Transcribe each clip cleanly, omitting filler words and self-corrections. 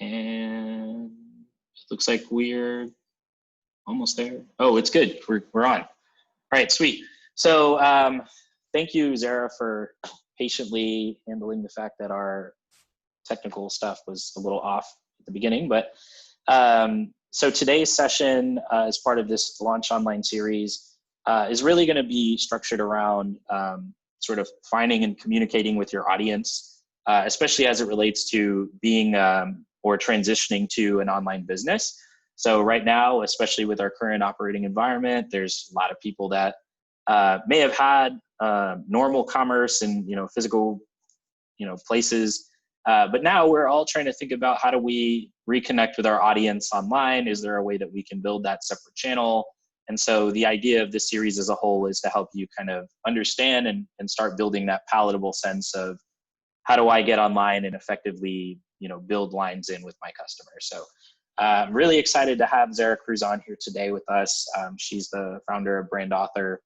And it looks like we're almost there. Oh, it's good. We're on. All right, sweet. So thank you, Zahra, for patiently handling the fact that our technical stuff was a little off at the beginning. But so today's session as part of this Launch Online series is really going to be structured around sort of finding and communicating with your audience, especially as it relates to being or transitioning to an online business. So right now, especially with our current operating environment, there's a lot of people that may have had normal commerce and physical places, but now we're all trying to think about how do we reconnect with our audience online. Is there a way that we can build that separate channel? And so the idea of this series as a whole is to help you kind of understand and start building that palatable sense of how do I get online and effectively build lines in with my customers. So I'm really excited to have Zahra Cruzan here today with us. She's the founder of Brand Author,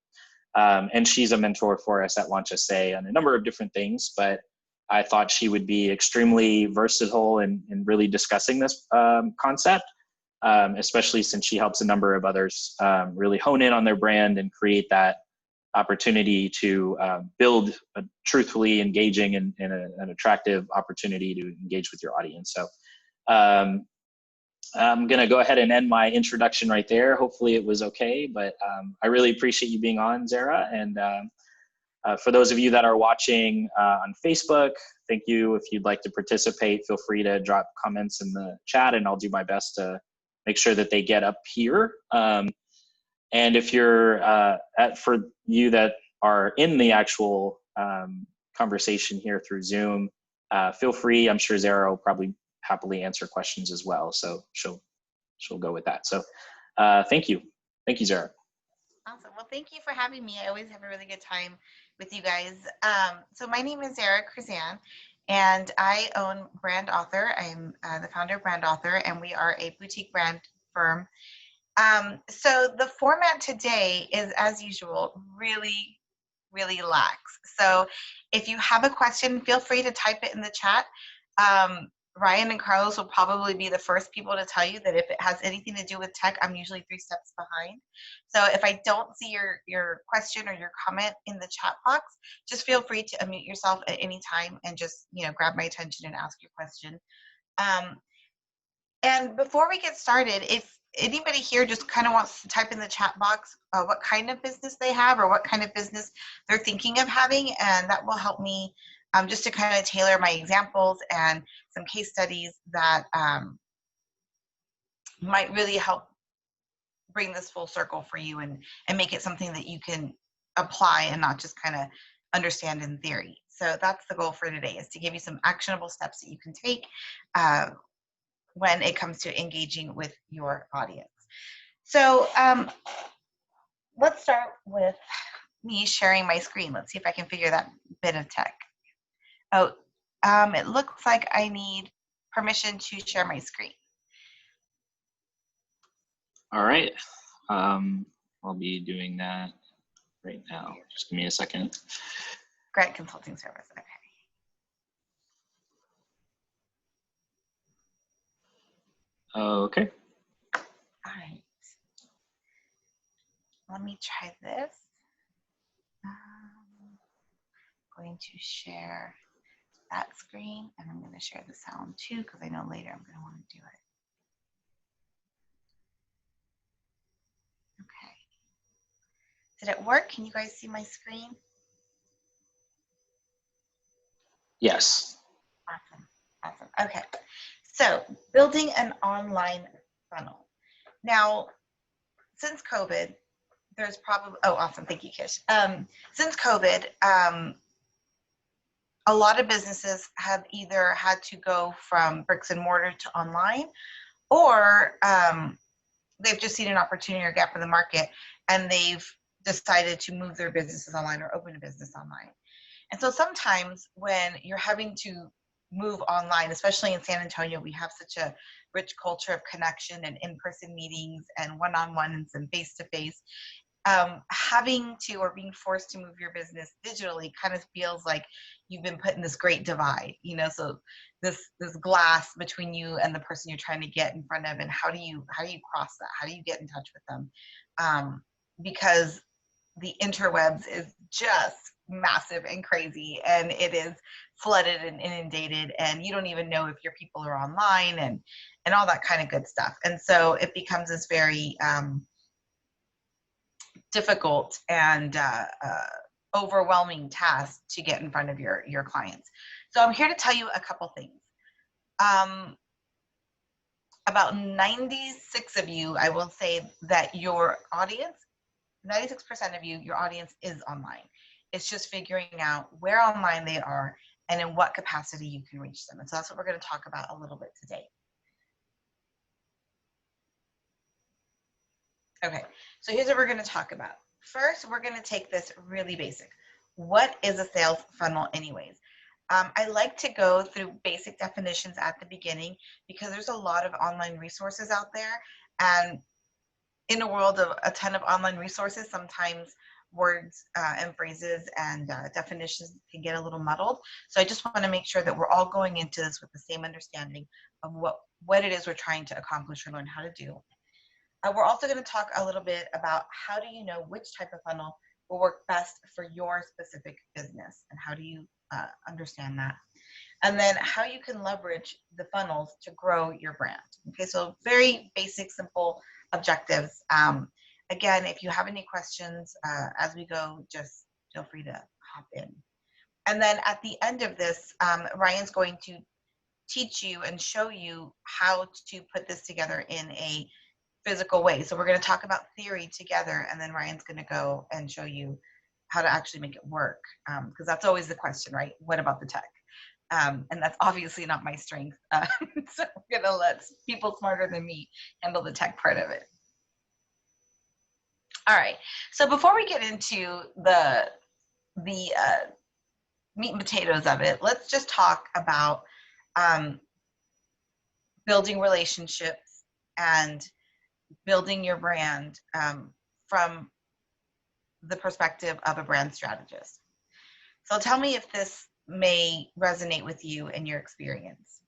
and she's a mentor for us at Launch SA on a number of different things, but I thought she would be extremely versatile in really discussing this concept, especially since she helps a number of others really hone in on their brand and create that opportunity to build a truthfully engaging and an attractive opportunity to engage with your audience. So I'm going to go ahead and end my introduction right there. Hopefully it was okay, but I really appreciate you being on, Zahra. And for those of you that are watching on Facebook, thank you. If you'd like to participate, feel free to drop comments in the chat and I'll do my best to make sure that they get up here. And if you're, for you that are in the actual conversation here through Zoom, feel free. I'm sure Zahra will probably happily answer questions as well. So she'll go with that. So thank you. Thank you, Zahra. Awesome. Well, thank you for having me. I always have a really good time with you guys. So my name is Zahra Cruzan, and I own Brand Author. I'm the founder of Brand Author, and we are a boutique brand firm. So the format today is, as usual, really, really lax. So if you have a question, feel free to type it in the chat. Ryan and Carlos will probably be the first people to tell you that if it has anything to do with tech, I'm usually 3 steps behind. So if I don't see your question or your comment in the chat box, just feel free to unmute yourself at any time and just grab my attention and ask your question. And before we get started, if anybody here just kind of wants to type in the chat box what kind of business they have or what kind of business they're thinking of having, and that will help me just to kind of tailor my examples and some case studies that might really help bring this full circle for you and make it something that you can apply and not just kind of understand in theory. So that's the goal for today, is to give you some actionable steps that you can take when it comes to engaging with your audience. So let's start with me sharing my screen. Let's see if I can figure that bit of tech. Oh, it looks like I need permission to share my screen. All right. I'll be doing that right now. Just give me a second. Grant Consulting Service. Okay. Okay. All right. Let me try this. I'm going to share that screen, and I'm going to share the sound too, because I know later I'm going to want to do it. Okay. Did it work? Can you guys see my screen? Yes. Awesome. Awesome. Okay. So building an online funnel. Now, since COVID, there's probably, oh, awesome. Thank you, Kish. Since COVID, a lot of businesses have either had to go from bricks and mortar to online, or they've just seen an opportunity or gap in the market and they've decided to move their businesses online or open a business online. And so sometimes when you're having to move online, especially in San Antonio, we have such a rich culture of connection and in-person meetings and one-on-ones and face-to-face. having to or being forced to move your business digitally kind of feels like you've been put in this great divide, you know, so this glass between you and the person you're trying to get in front of, and how do you cross that? How do you get in touch with them? Because the interwebs is just massive and crazy, and it is flooded and inundated, and you don't even know if your people are online and all that kind of good stuff. And so it becomes this very difficult and overwhelming task to get in front of your clients. So I'm here to tell you a couple things. About 96 of you, I will say that your audience, 96% of you, your audience is online. It's just figuring out where online they are and in what capacity you can reach them. And so that's what we're going to talk about a little bit today. Okay, so here's what we're going to talk about. First, we're going to take this really basic. What is a sales funnel anyways? I like to go through basic definitions at the beginning because there's a lot of online resources out there. And in a world of a ton of online resources, sometimes words and phrases and definitions can get a little muddled. So I just want to make sure that we're all going into this with the same understanding of what it is we're trying to accomplish or learn how to do. We're also going to talk a little bit about how do you know which type of funnel will work best for your specific business, and how do you understand that? And then how you can leverage the funnels to grow your brand. Okay, so very basic, simple objectives. Again, if you have any questions as we go, just feel free to hop in. And then at the end of this, Ryan's going to teach you and show you how to put this together in a physical way. So we're going to talk about theory together, and then Ryan's going to go and show you how to actually make it work, because that's always the question, right? What about the tech? And that's obviously not my strength. So I'm going to let people smarter than me handle the tech part of it. All right. So before we get into the meat and potatoes of it, let's just talk about building relationships and building your brand from the perspective of a brand strategist. So tell me if this may resonate with you in your experience.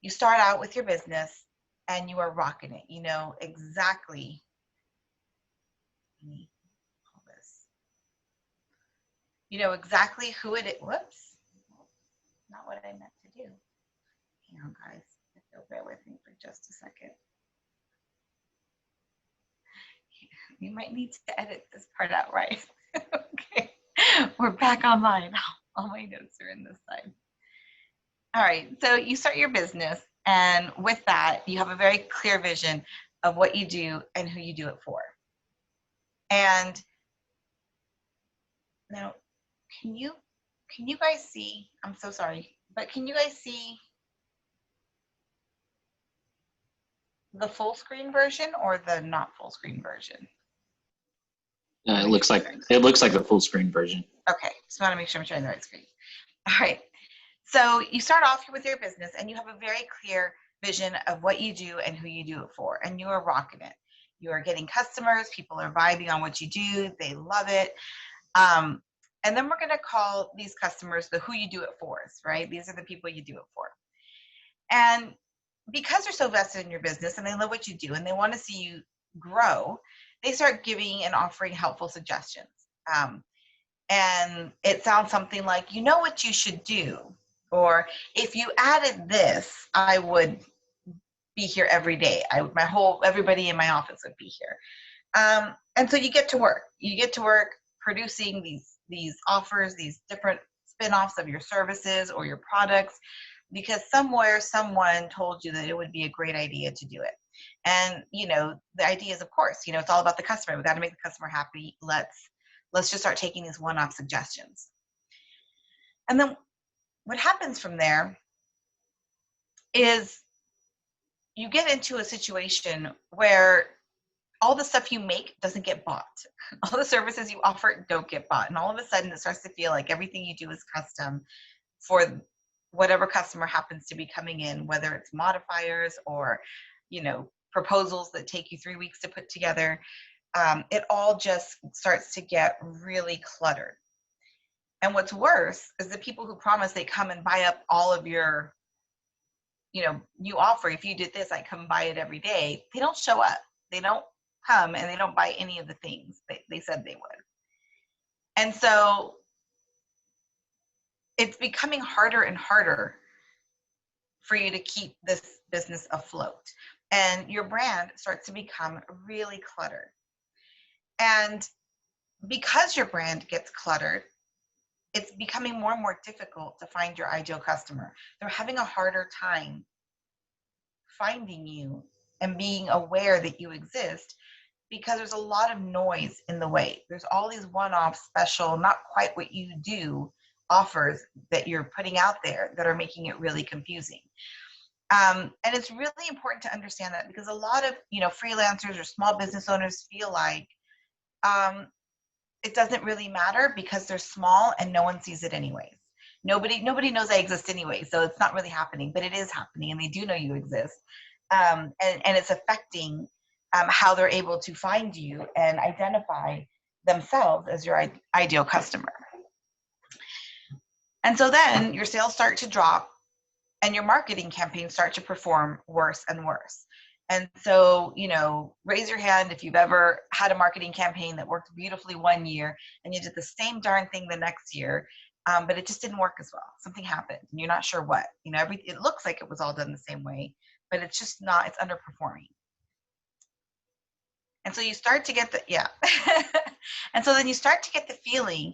You start out with your business and you are rocking it. You know exactly, you know exactly who it is. Whoops, not what I meant to do. Hang on, guys. If you'll bear with me for just a second. You might need to edit this part out, right? Okay, we're back online. All my notes are in this side. All right, so you start your business, and with that, you have a very clear vision of what you do and who you do it for. And now, can you guys see? I'm so sorry, but can you guys see the full screen version or the not full screen version? It looks like the full screen version. Okay, just want to make sure I'm showing the right screen. All right, so you start off with your business and you have a very clear vision of what you do and who you do it for, and you are rocking it. You are getting customers, people are vibing on what you do, they love it. And then we're gonna call these customers the who you do it fors, right? These are the people you do it for. And because they're so vested in your business and they love what you do and they want to see you grow, they start giving and offering helpful suggestions. And it sounds something like, you know what you should do, or if you added this, I would be here every day. Everybody in my office would be here. And so you get to work. You get to work producing these offers, these different spin-offs of your services or your products, because somewhere someone told you that it would be a great idea to do it. And you know, the idea is, of course, you know, it's all about the customer. We got to make the customer happy. Let's just start taking these one-off suggestions. And then what happens from there is you get into a situation where all the stuff you make doesn't get bought. All the services you offer don't get bought. And all of a sudden it starts to feel like everything you do is custom for whatever customer happens to be coming in, whether it's modifiers or, you know, proposals that take you 3 weeks to put together. it all just starts to get really cluttered. And what's worse is the people who promise they come and buy up all of your, you offer, if you did this, I come buy it every day. They don't show up. They don't come and they don't buy any of the things they said they would. And so it's becoming harder and harder for you to keep this business afloat. And your brand starts to become really cluttered. And because your brand gets cluttered, it's becoming more and more difficult to find your ideal customer. They're having a harder time finding you and being aware that you exist because there's a lot of noise in the way. There's all these one-off special, not quite what you do offers that you're putting out there that are making it really confusing. And it's really important to understand that because a lot of freelancers or small business owners feel like it doesn't really matter because they're small and no one sees it anyways. Nobody knows I exist anyway, so it's not really happening, but it is happening, and they do know you exist, and it's affecting how they're able to find you and identify themselves as your ideal customer. And so then your sales start to drop, and your marketing campaigns start to perform worse and worse. And so, raise your hand if you've ever had a marketing campaign that worked beautifully one year and you did the same darn thing the next year, but it just didn't work as well. Something happened and you're not sure what. It looks like it was all done the same way, but it's just not, it's underperforming. And so you start to get and so then you start to get the feeling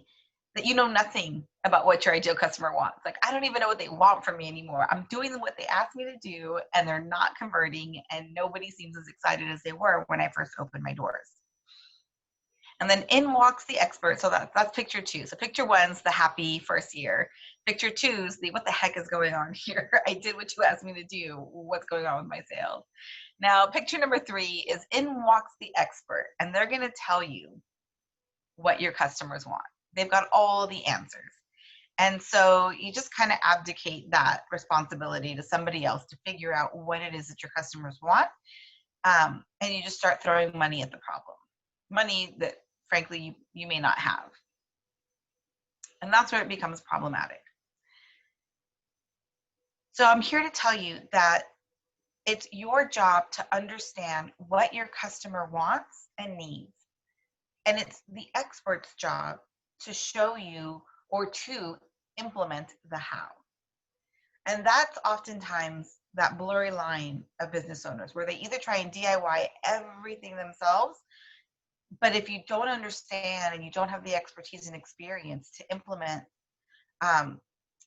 that you know nothing about what your ideal customer wants. Like, I don't even know what they want from me anymore. I'm doing what they asked me to do, and they're not converting, and nobody seems as excited as they were when I first opened my doors. And then in walks the expert. So that's picture 2. So picture 1's the happy first year. Picture 2's the what the heck is going on here? I did what you asked me to do. What's going on with my sales? Now, picture number 3 is in walks the expert, and they're going to tell you what your customers want. They've got all the answers. And so you just kind of abdicate that responsibility to somebody else to figure out what it is that your customers want. And you just start throwing money at the problem. Money that, frankly, you may not have. And that's where it becomes problematic. So I'm here to tell you that it's your job to understand what your customer wants and needs. And it's the expert's job to show you or to implement the how. And that's oftentimes that blurry line of business owners where they either try and DIY everything themselves, but if you don't understand and you don't have the expertise and experience to implement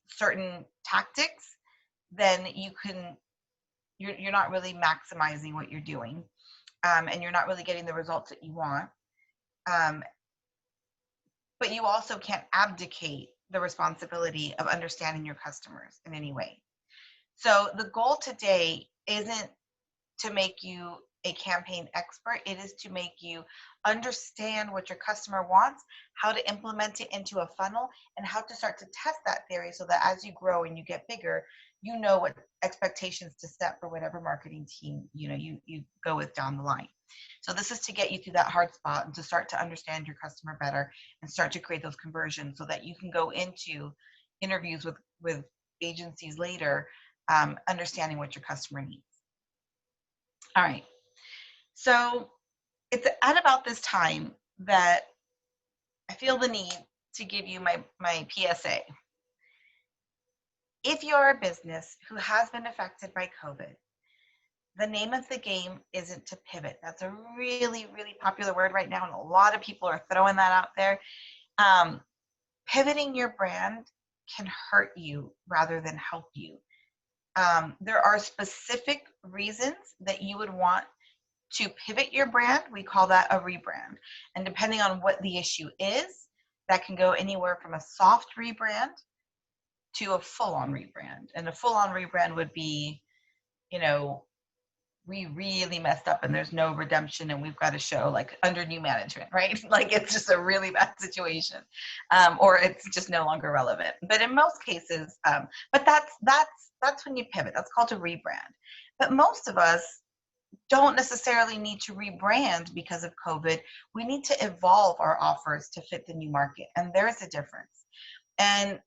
certain tactics, then you're not really maximizing what you're doing, and you're not really getting the results that you want. But you also can't abdicate the responsibility of understanding your customers in any way. So the goal today isn't to make you a campaign expert. It is to make you understand what your customer wants, how to implement it into a funnel, and how to start to test that theory so that as you grow and you get bigger, you know what expectations to set for whatever marketing team you go with down the line. So this is to get you through that hard spot and to start to understand your customer better and start to create those conversions so that you can go into interviews with agencies later, understanding what your customer needs. All right. So it's at about this time that I feel the need to give you my PSA. If you're a business who has been affected by COVID, the name of the game isn't to pivot. That's a really, really popular word right now, and a lot of people are throwing that out there. Pivoting your brand can hurt you rather than help you. There are specific reasons that you would want to pivot your brand. We call that a rebrand. And depending on what the issue is, that can go anywhere from a soft rebrand to a full-on rebrand. And a full-on rebrand would be, we really messed up and there's no redemption and we've got to show like under new management, right? Like it's just a really bad situation, or it's just no longer relevant. But in most cases, but that's when you pivot. That's called a rebrand. But most of us don't necessarily need to rebrand because of COVID. We need to evolve our offers to fit the new market. And there's a difference. And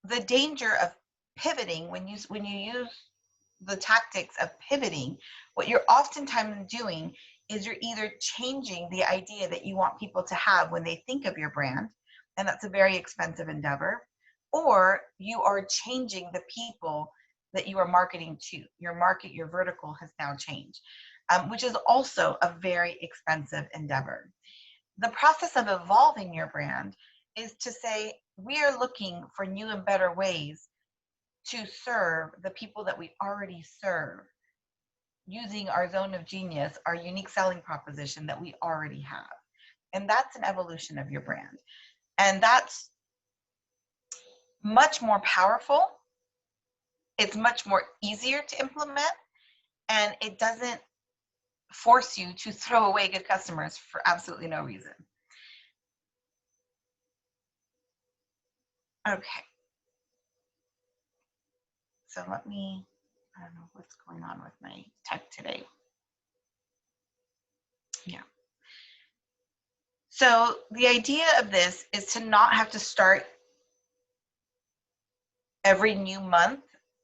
the danger of pivoting, when you use the tactics of pivoting, what you're oftentimes doing is you're either changing the idea that you want people to have when they think of your brand, and that's a very expensive endeavor, or you are changing the people that you are marketing to. Your market, your vertical has now changed, which is also a very expensive endeavor. The process of evolving your brand is to say, we are looking for new and better ways to serve the people that we already serve using our zone of genius, our unique selling proposition that we already have. And that's an evolution of your brand. And that's much more powerful. It's much more easier to implement, and it doesn't force you to throw away good customers for absolutely no reason. Okay. So I don't know what's going on with my tech today. Yeah. So the idea of this is to not have to start every new month,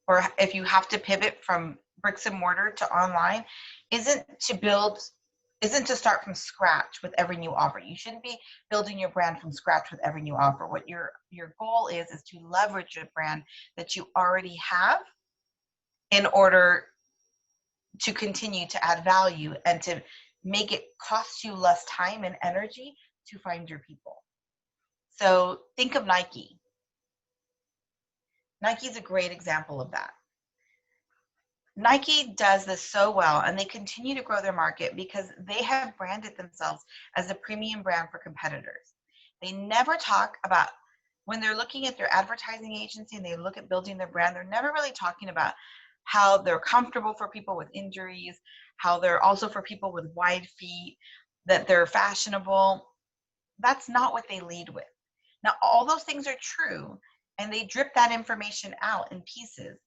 or if you have to pivot from bricks and mortar to online, isn't to start from scratch with every new offer. You shouldn't be building your brand from scratch with every new offer. What your goal is to leverage a brand that you already have in order to continue to add value and to make it cost you less time and energy to find your people. So think of Nike. Nike is a great example of that. Nike does this so well, and they continue to grow their market because they have branded themselves as a premium brand for competitors. They never talk about, when they're looking at their advertising agency and they look at building their brand, they're never really talking about how they're comfortable for people with injuries, how they're also for people with wide feet, that they're fashionable. That's not what they lead with. Now, all those things are true, and they drip that information out in pieces.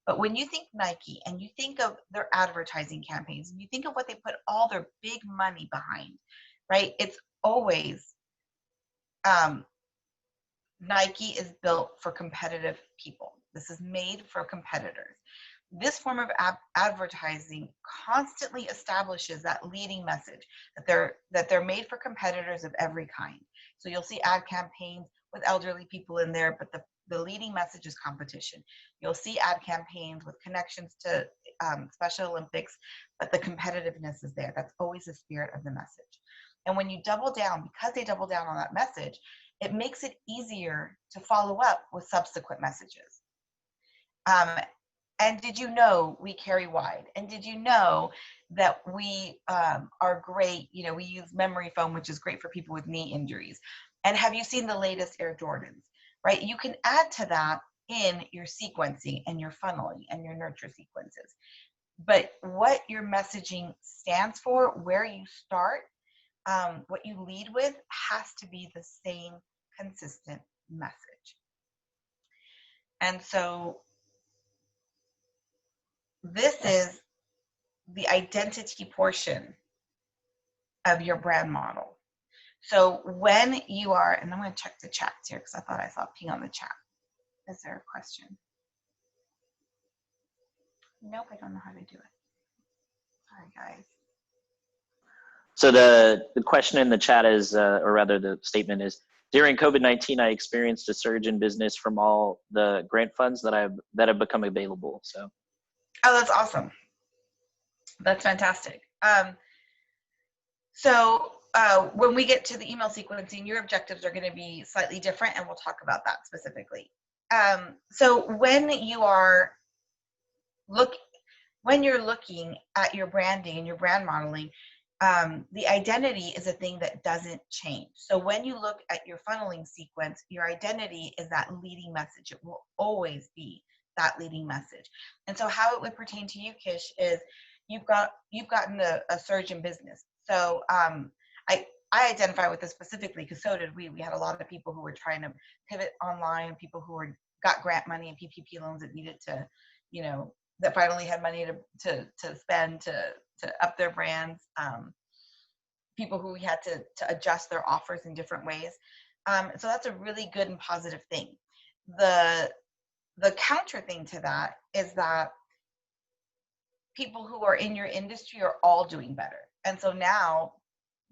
But when you think Nike and you think of their advertising campaigns, and you think of what they put all their big money behind, right? It's always Nike is built for competitive people. This is made for competitors. This form of advertising constantly establishes that leading message that they're made for competitors of every kind. So you'll see ad campaigns with elderly people in there, but the leading message is competition. You'll see ad campaigns with connections to Special Olympics, but the competitiveness is there. That's always the spirit of the message. And when you double down, because they double down on that message, it makes it easier to follow up with subsequent messages. And did you know we carry wide? And did you know that we are great? You know, we use memory foam, which is great for people with knee injuries. And have you seen the latest Air Jordans, right? You can add to that in your sequencing and your funneling and your nurture sequences. But what your messaging stands for, where you start, what you lead with has to be the same consistent message. And so this is the identity portion of your brand model. So when you are, and I'm going to check the chat here because I thought I saw a ping on the chat. Is there a question? Nope, I don't know how to do it. Sorry, guys. So the question in the chat is, or rather the statement is, during COVID-19, I experienced a surge in business from all the grant funds that have become available. So. Oh, that's awesome. That's fantastic. So when we get to the email sequencing, your objectives are going to be slightly different, and we'll talk about that specifically. So when you're looking at your branding and your brand modeling, the identity is a thing that doesn't change. So when you look at your funneling sequence, your identity is that leading message. It will always be that leading message. And so how it would pertain to you, Kish, is you've gotten a surge in business. So I identify with this specifically because so did we. We had a lot of people who were trying to pivot online, people who got grant money and PPP loans that needed to, that finally had money to spend to up their brands, people who had to adjust their offers in different ways. So that's a really good and positive thing. The counter thing to that is that people who are in your industry are all doing better. And so now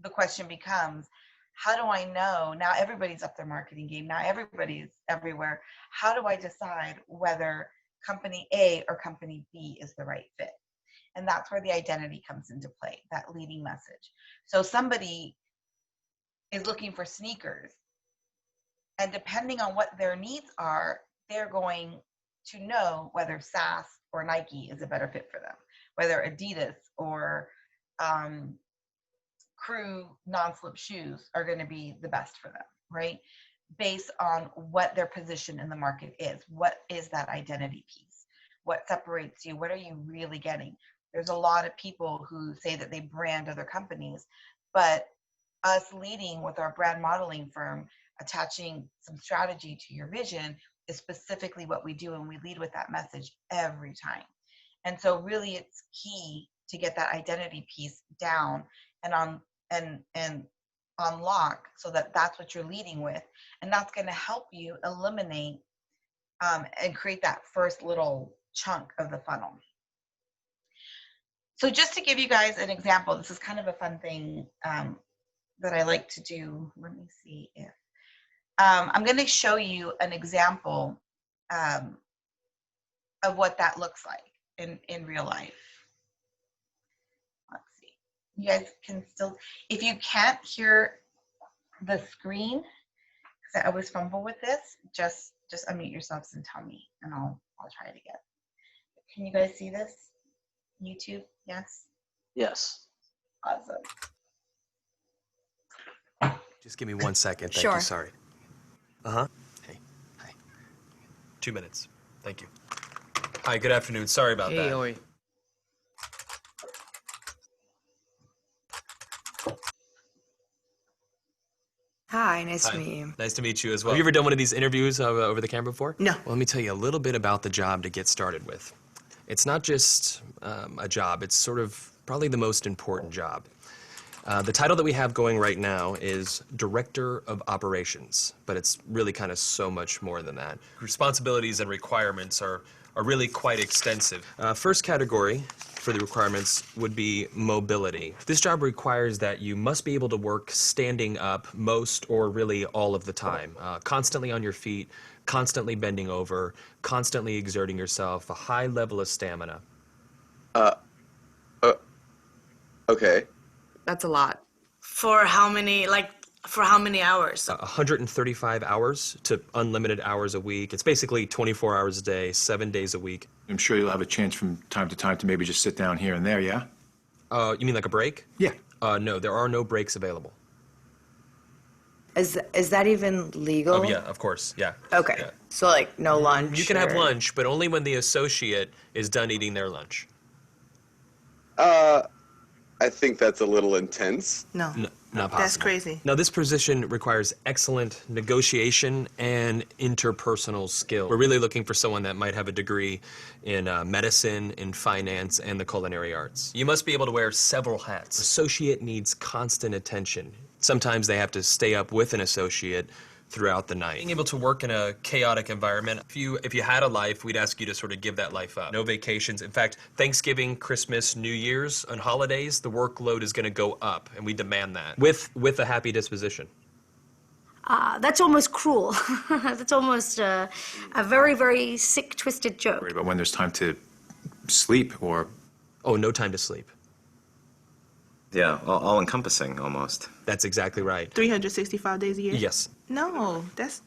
the question becomes, how do I know? Now everybody's up their marketing game. Now everybody's everywhere. How do I decide whether company A or company B is the right fit? And that's where the identity comes into play, that leading message. So somebody is looking for sneakers, and depending on what their needs are, they're going to know whether SAS or Nike is a better fit for them, whether Adidas or Crew non-slip shoes are going to be the best for them, right? Based on what their position in the market is. What is that identity piece? What separates you? What are you really getting? There's a lot of people who say that they brand other companies, but us leading with our brand modeling firm, attaching some strategy to your vision is specifically what we do, and we lead with that message every time. And so really it's key to get that identity piece down and on lock, so that that's what you're leading with, and that's going to help you eliminate and create that first little chunk of the funnel. So just to give you guys an example, this is kind of a fun thing that I like to do. Let me see if I'm going to show you an example of what that looks like in real life. Let's see. You guys can still, if you can't hear the screen, because I always fumble with this, just unmute yourselves and tell me, and I'll try it again. Can you guys see this? YouTube? Yes? Yes. Awesome. Just give me 1 second. Thank Sure. you. Sorry. Hey. Hi. 2 minutes. Thank you. Hi. Good afternoon. Sorry about that. Oi. Hi, nice Hi. to meet you. Nice to meet you as well. Have you ever done one of these interviews over the camera before? No. Well, let me tell you a little bit about the job to get started with. It's not just a job. It's sort of probably the most important job. The title that we have going right now is Director of Operations, but it's really kind of so much more than that. Responsibilities and requirements are really quite extensive. First category for the requirements would be mobility. This job requires that you must be able to work standing up most or really all of the time, constantly on your feet, constantly bending over, constantly exerting yourself, a high level of stamina. Okay. That's a lot. For how many hours? 135 hours to unlimited hours a week. It's basically 24 hours a day, 7 days a week. I'm sure you'll have a chance from time to time to maybe just sit down here and there, yeah? You mean like a break? Yeah. No, there are no breaks available. Is that even legal? Oh, yeah, of course, yeah. Okay. Yeah. So like no lunch. You can have or- lunch, but only when the associate is done eating their lunch. I think that's a little intense. No, Not possible. that's crazy. Now, this position requires excellent negotiation and interpersonal skill. We're really looking for someone that might have a degree in medicine, in finance, and the culinary arts. You must be able to wear several hats. Associate needs constant attention. Sometimes they have to stay up with an associate throughout the night. Being able to work in a chaotic environment, if you had a life, we'd ask you to sort of give that life up. No vacations. In fact, Thanksgiving, Christmas, New Year's, and holidays, the workload is going to go up, and we demand that with a happy disposition. That's almost cruel. That's almost a very, very sick, twisted joke. Worry about when there's time to sleep or... Oh, no time to sleep. Yeah, all-encompassing almost. That's exactly right. 365 days a year? Yes. No, that's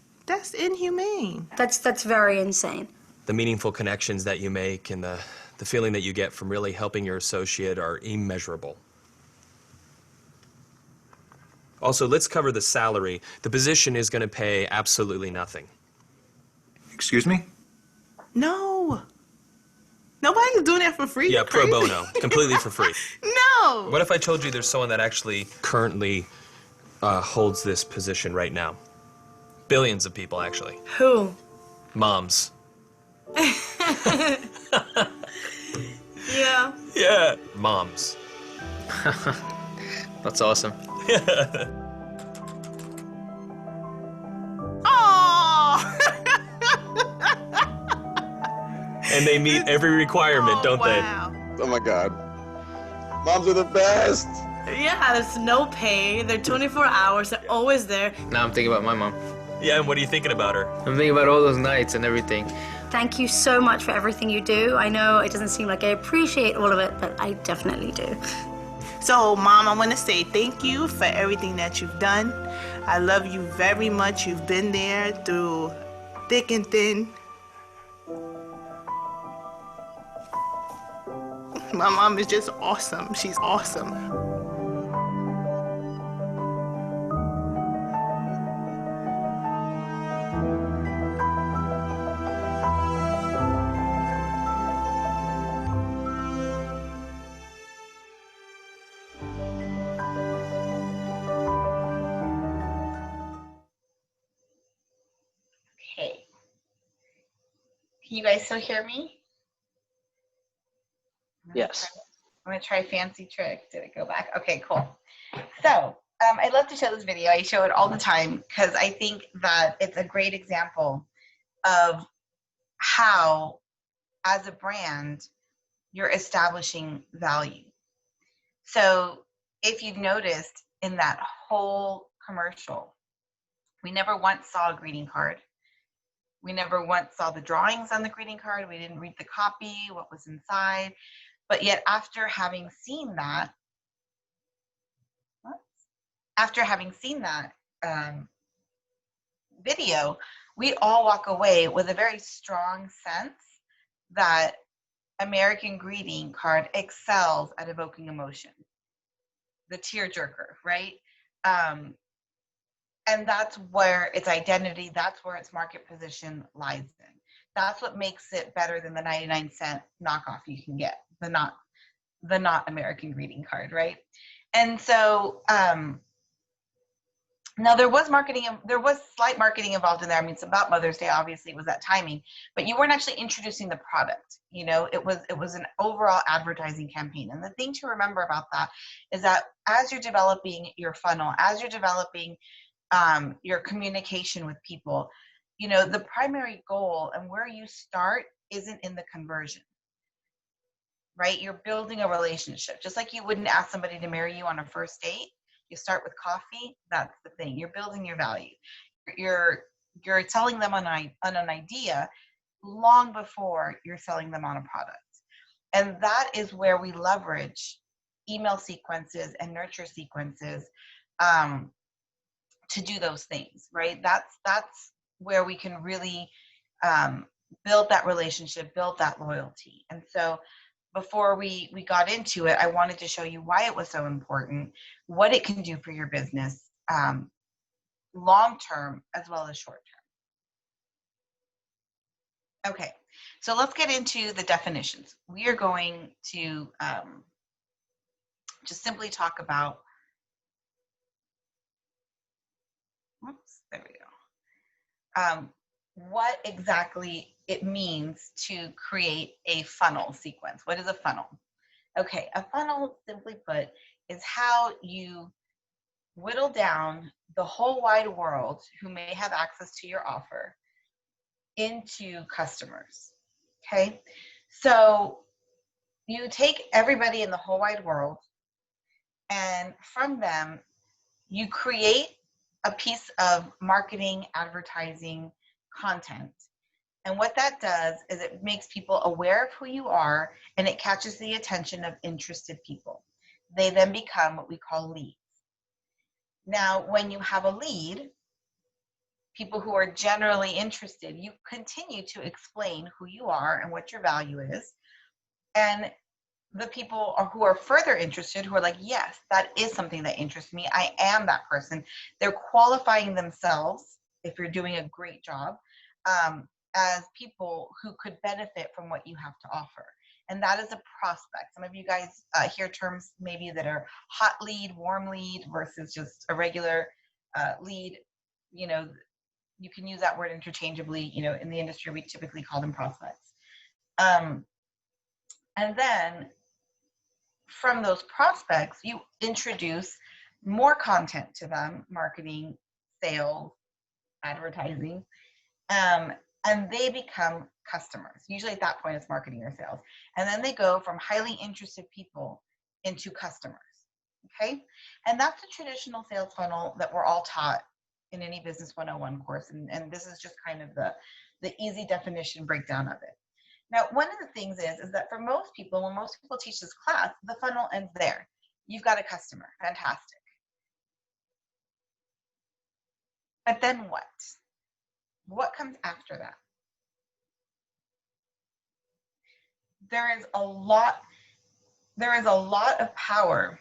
inhumane. That's very insane. The meaningful connections that you make and the feeling that you get from really helping your associate are immeasurable. Also, let's cover the salary. The position is going to pay absolutely nothing. Excuse me? No. Nobody's doing that for free. Yeah, You're pro crazy. bono, completely for free. No. What if I told you there's someone that actually currently holds this position right now? Billions of people, actually. Who? Moms. Yeah. Yeah. Moms. That's awesome. Oh. And they meet every requirement, don't wow. Oh my God. Moms are the best. Yeah, there's no pay. They're 24 hours. They're always there. Now I'm thinking about my mom. they? Yeah, and what are you thinking about her? I'm thinking about all those nights and everything. Thank you so much for everything you do. I know it doesn't seem like I appreciate all of it, but I definitely do. So, Mom, I want to say thank you for everything that you've done. I love you very much. You've been there through thick and thin. My mom is just awesome. She's awesome. Okay. Can you guys still hear me? Yes. I'm gonna try a fancy trick. Did it go back? Okay, cool. So I'd love to show this video. I show it all the time because I think that it's a great example of how, as a brand, you're establishing value. So if you've noticed in that whole commercial, we never once saw a greeting card. We never once saw the drawings on the greeting card. We didn't read the copy, what was inside. But yet after having seen that, video, we all walk away with a very strong sense that American greeting card excels at evoking emotion. The tearjerker, right? And that's where its identity, that's where its market position lies in. That's what makes it better than the 99-cent knockoff you can get, the not American greeting card, right? And so now there was slight marketing involved in there. I mean, it's about Mother's Day, obviously it was that timing, but you weren't actually introducing the product. You know, it was an overall advertising campaign. And the thing to remember about that is that as you're developing your funnel, as you're developing your communication with people, you know, the primary goal and where you start isn't in the conversion, right? You're building a relationship. Just like you wouldn't ask somebody to marry you on a first date. You start with coffee. That's the thing. You're building your value. You're selling them on an idea long before you're selling them on a product. And that is where we leverage email sequences and nurture sequences to do those things, right? That's where we can really build that relationship, build that loyalty. And so before we got into it, I wanted to show you why it was so important, what it can do for your business, long-term as well as short-term. Okay, so let's get into the definitions. We are going to just simply talk about, oops, there we go. What exactly it means to create a funnel sequence. What is a funnel? Okay, a funnel, simply put, is how you whittle down the whole wide world who may have access to your offer into customers. Okay, so you take everybody in the whole wide world, and from them, you create a piece of marketing, advertising, content. And what that does is it makes people aware of who you are, and it catches the attention of interested people. They then become what we call leads. Now, when you have a lead, people who are generally interested, you continue to explain who you are and what your value is. And the people who are further interested, who are like, yes, that is something that interests me. I am that person. They're qualifying themselves, if you're doing a great job, as people who could benefit from what you have to offer. And that is a prospect. Some of you guys hear terms maybe that are hot lead, warm lead versus just a regular lead. You know, you can use that word interchangeably. In the industry, we typically call them prospects. And then from those prospects, you introduce more content to them, marketing, sales, advertising, and they become customers. Usually at that point, it's marketing or sales. And then they go from highly interested people into customers, okay? And that's the traditional sales funnel that we're all taught in any Business 101 course. And this is just kind of the easy definition breakdown of it. Now, one of the things is that for most people, when most people teach this class, the funnel ends there. You've got a customer, fantastic. But then what? What comes after that? There is a lot of power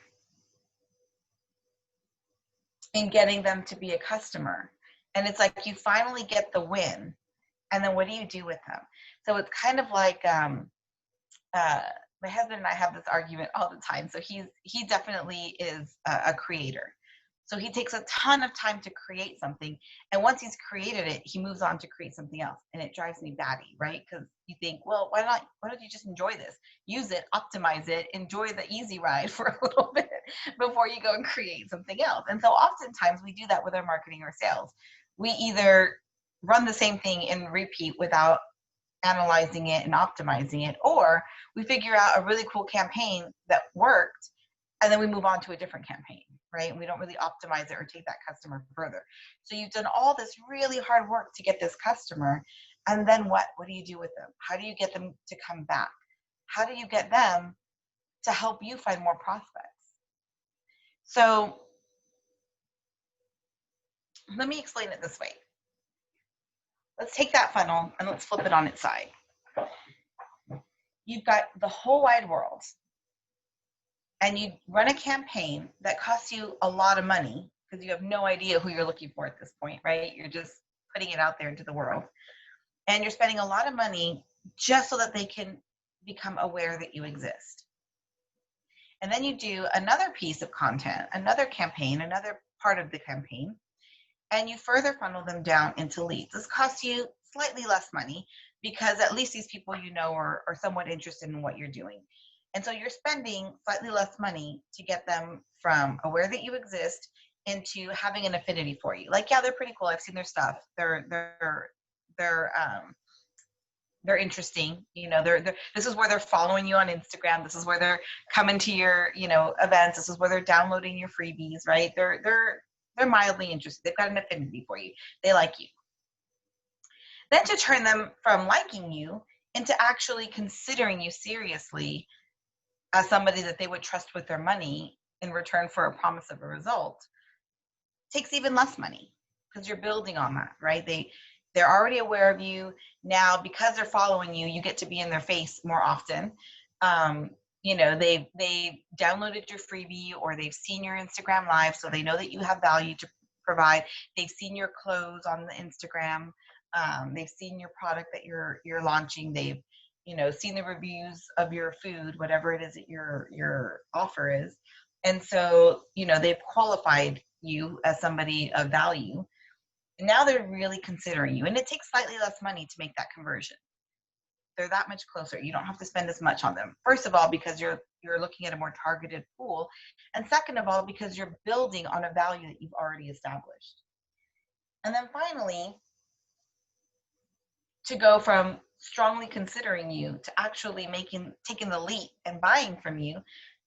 in getting them to be a customer. And it's like you finally get the win. And then what do you do with them? So it's kind of like my husband and I have this argument all the time. So he definitely is a creator. So he takes a ton of time to create something. And once he's created it, he moves on to create something else. And it drives me batty, right? Because you think, well, why don't you just enjoy this? Use it, optimize it, enjoy the easy ride for a little bit before you go and create something else. And so oftentimes we do that with our marketing or sales. We either run the same thing and repeat without analyzing it and optimizing it, or we figure out a really cool campaign that worked, and then we move on to a different campaign, right? And we don't really optimize it or take that customer further. So you've done all this really hard work to get this customer, and then what? What do you do with them? How do you get them to come back? How do you get them to help you find more prospects? So let me explain it this way. Let's take that funnel and let's flip it on its side. You've got the whole wide world, and you run a campaign that costs you a lot of money because you have no idea who you're looking for at this point, right? You're just putting it out there into the world. And you're spending a lot of money just so that they can become aware that you exist. And then you do another piece of content, another campaign, another part of the campaign, and you further funnel them down into leads. This costs you slightly less money because at least these people are somewhat interested in what you're doing. And so you're spending slightly less money to get them from aware that you exist into having an affinity for you. Like, yeah, they're pretty cool. I've seen their stuff. They're interesting. This is where they're following you on Instagram. This is where they're coming to your, events. This is where they're downloading your freebies, right? They're mildly interested. They've got an affinity for you. They like you. Then to turn them from liking you into actually considering you seriously as somebody that they would trust with their money in return for a promise of a result takes even less money because you're building on that, right? They're already aware of you. Now, because they're following you, you get to be in their face more often. They've downloaded your freebie, or they've seen your Instagram live, so they know that you have value to provide. They've seen your clothes on the Instagram. They've seen your product that you're launching. They've seen the reviews of your food, whatever it is that your offer is. And so, they've qualified you as somebody of value. And now they're really considering you. And it takes slightly less money to make that conversion. They're that much closer. You don't have to spend as much on them. First of all, because you're looking at a more targeted pool. And second of all, because you're building on a value that you've already established. And then finally, to go from strongly considering you to actually taking the leap and buying from you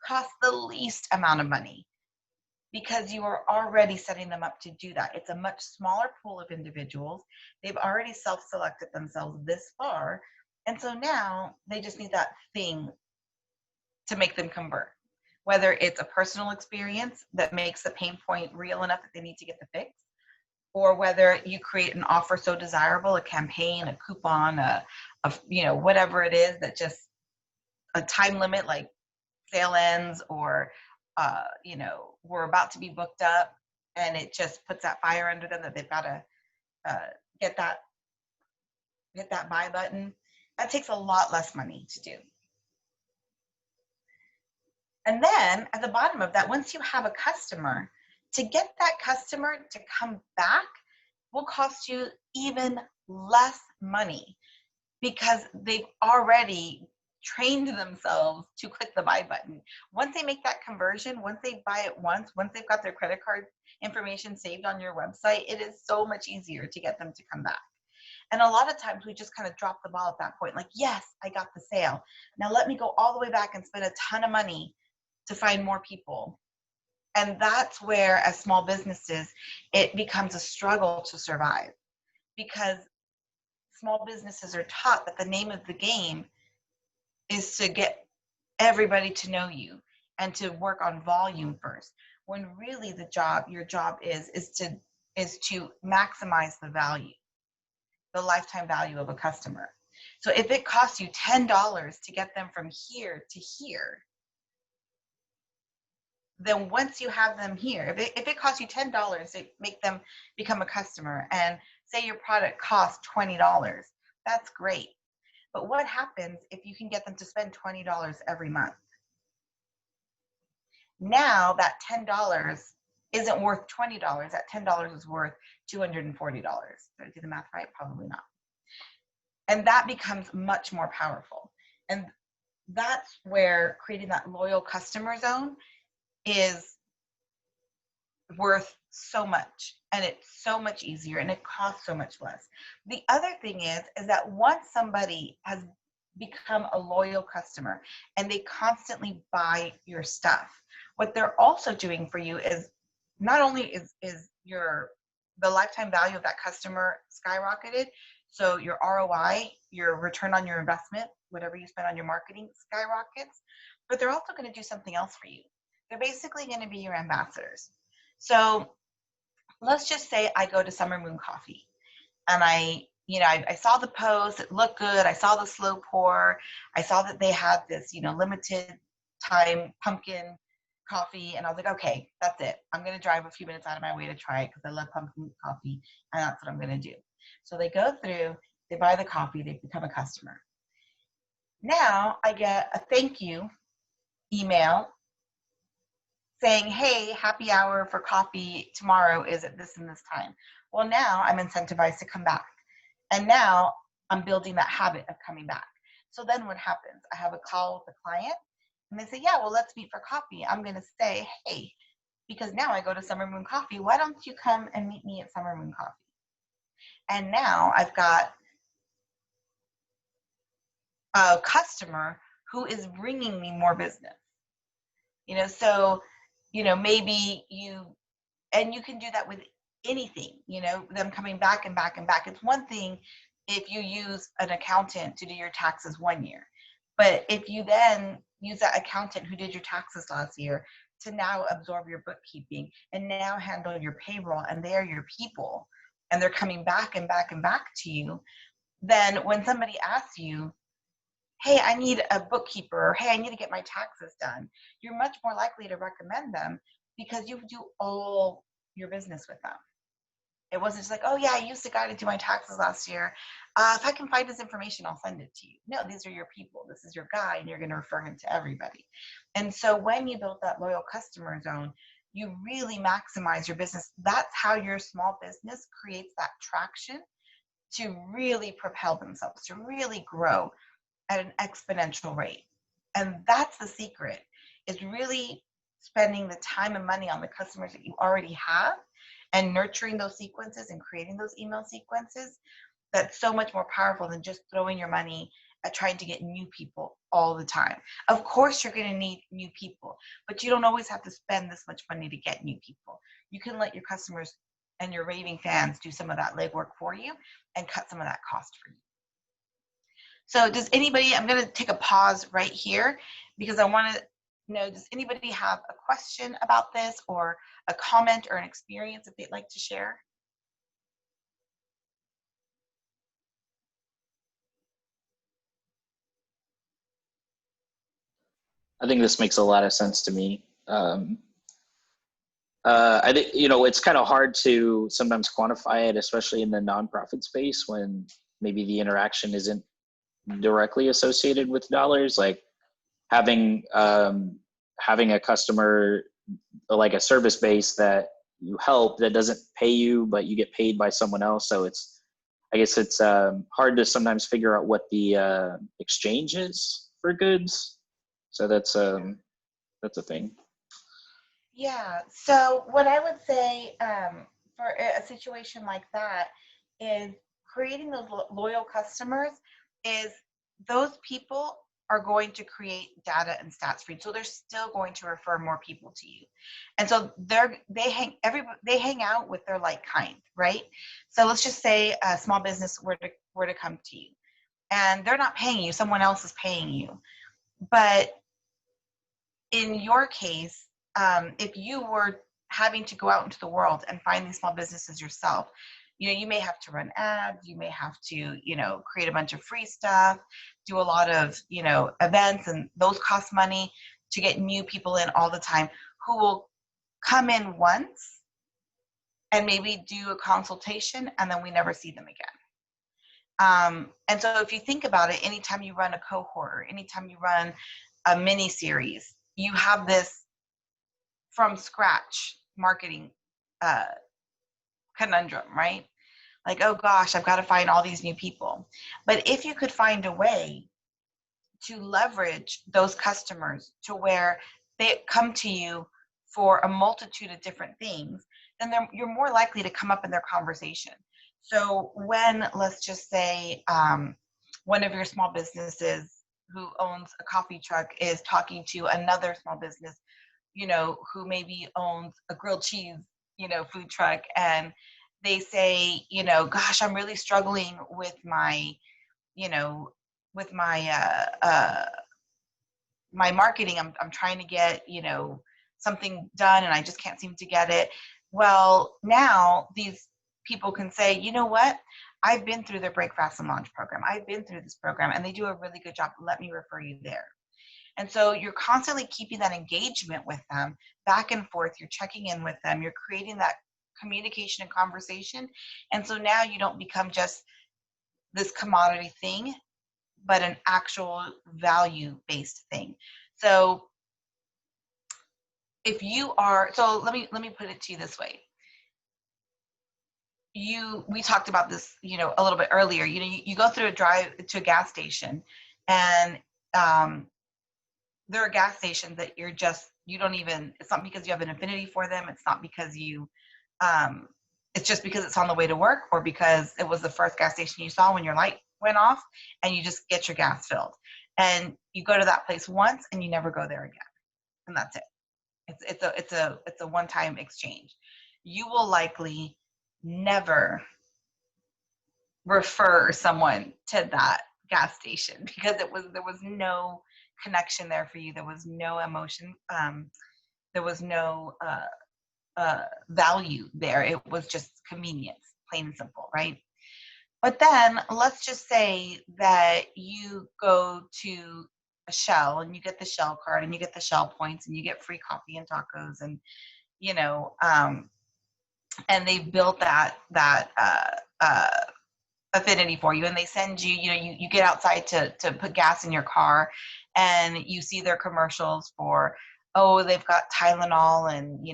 costs the least amount of money because you are already setting them up to do that. It's a much smaller pool of individuals. They've already self-selected themselves this far. And so now they just need that thing to make them convert, whether it's a personal experience that makes the pain point real enough that they need to get the fix, or whether you create an offer so desirable, a campaign, a coupon, whatever it is that just a time limit like sale ends, or we're about to be booked up, and it just puts that fire under them that they've got to hit that buy button. That takes a lot less money to do. And then at the bottom of that, once you have a customer, to get that customer to come back will cost you even less money because they've already trained themselves to click the buy button. Once they make that conversion, once they buy it once they've got their credit card information saved on your website, it is so much easier to get them to come back. And a lot of times we just kind of drop the ball at that point, like, yes, I got the sale. Now let me go all the way back and spend a ton of money to find more people. And that's where, as small businesses, it becomes a struggle to survive, because small businesses are taught that the name of the game is to get everybody to know you and to work on volume first, when really your job is to maximize the value, the lifetime value of a customer. So if it costs you $10 to get them from here to here, then once you have them here, if it costs you $10 to make them become a customer, and say your product costs $20, that's great. But what happens if you can get them to spend $20 every month? Now that $10 isn't worth $20. That $10 is worth $240. Did I do the math right? Probably not. And that becomes much more powerful. And that's where creating that loyal customer zone is worth so much, and it's so much easier, and it costs so much less. The other thing is that once somebody has become a loyal customer and they constantly buy your stuff, what they're also doing for you is not only is the lifetime value of that customer skyrocketed, so your ROI, your return on your investment, whatever you spend on your marketing, skyrockets, but they're also going to do something else for you. They're basically going to be your ambassadors. So let's just say I go to Summer Moon Coffee, and I saw the post, it looked good, I saw the slow pour, I saw that they had this, limited time pumpkin coffee, and I was like, okay, that's it. I'm going to drive a few minutes out of my way to try it because I love pumpkin coffee, and that's what I'm going to do. So they go through, they buy the coffee, they become a customer. Now I get a thank you email saying, hey, happy hour for coffee tomorrow is at this and this time. Well, now I'm incentivized to come back. And now I'm building that habit of coming back. So then what happens? I have a call with the client, and they say, yeah, well, let's meet for coffee. I'm going to say, hey, because now I go to Summer Moon Coffee, why don't you come and meet me at Summer Moon Coffee? And now I've got a customer who is bringing me more business. Maybe you can do that with anything, them coming back and back and back. It's one thing if you use an accountant to do your taxes one year, but if you then use that accountant who did your taxes last year to now absorb your bookkeeping and now handle your payroll, and they're your people, and they're coming back and back and back to you, then when somebody asks you, hey, I need a bookkeeper, or hey, I need to get my taxes done, you're much more likely to recommend them because you do all your business with them. It wasn't just like, oh yeah, I used a guy to do my taxes last year. If I can find his information, I'll send it to you. No, these are your people. This is your guy, and you're going to refer him to everybody. And so when you build that loyal customer zone, you really maximize your business. That's how your small business creates that traction to really propel themselves, to really grow at an exponential rate. And that's the secret, is really spending the time and money on the customers that you already have and nurturing those sequences and creating those email sequences. That's so much more powerful than just throwing your money at trying to get new people all the time. Of course, you're going to need new people, but you don't always have to spend this much money to get new people. You can let your customers and your raving fans do some of that legwork for you and cut some of that cost for you. So does anybody, I'm going to take a pause right here because I want to know, does anybody have a question about this or a comment or an experience that they'd like to share? I think this makes a lot of sense to me. I think, it's kind of hard to sometimes quantify it, especially in the nonprofit space when maybe the interaction isn't directly associated with dollars. Like having a customer, like a service base that you help that doesn't pay you, but you get paid by someone else. So I guess it's hard to sometimes figure out what the exchange is for goods. So that's a thing. Yeah. So what I would say for a situation like that is creating those loyal customers is those people are going to create data and stats for you. So they're still going to refer more people to you. And so they hang out with their like kind, right? So let's just say a small business were to come to you and they're not paying you, someone else is paying you. But in your case, if you were having to go out into the world and find these small businesses yourself, you may have to run ads, you may have to, create a bunch of free stuff, do a lot of, events, and those cost money to get new people in all the time who will come in once and maybe do a consultation and then we never see them again. And so if you think about it, anytime you run a cohort or anytime you run a mini series, you have this from scratch marketing conundrum, right? Like, oh gosh, I've got to find all these new people. But if you could find a way to leverage those customers to where they come to you for a multitude of different things, then you're more likely to come up in their conversation. So when, let's just say, one of your small businesses who owns a coffee truck is talking to another small business, who maybe owns a grilled cheese, food truck, and they say, gosh, I'm really struggling with my, my marketing. I'm trying to get, something done and I just can't seem to get it. Well, now these people can say, you know what? I've been through their Break Fast and Launch program. I've been through this program and they do a really good job. Let me refer you there. And so you're constantly keeping that engagement with them back and forth. You're checking in with them. You're creating that communication and conversation. And so now you don't become just this commodity thing, but an actual value-based thing. So if you are, so let me put it to you this way. We talked about this, a little bit earlier. You go through a drive to a gas station, and there are gas stations that you don't even, it's not because you have an affinity for them. It's not because you, it's just because it's on the way to work or because it was the first gas station you saw when your light went off and you just get your gas filled. And you go to that place once and you never go there again. And that's it. It's a one-time exchange. You will likely never refer someone to that gas station because there was no connection there for you. There was no emotion. There was no value there. It was just convenience, plain and simple, right? But then let's just say that you go to a Shell and you get the Shell card and you get the Shell points and you get free coffee and tacos and and they've built that affinity for you, and they send you, you get outside to put gas in your car and you see their commercials for, oh, they've got Tylenol and,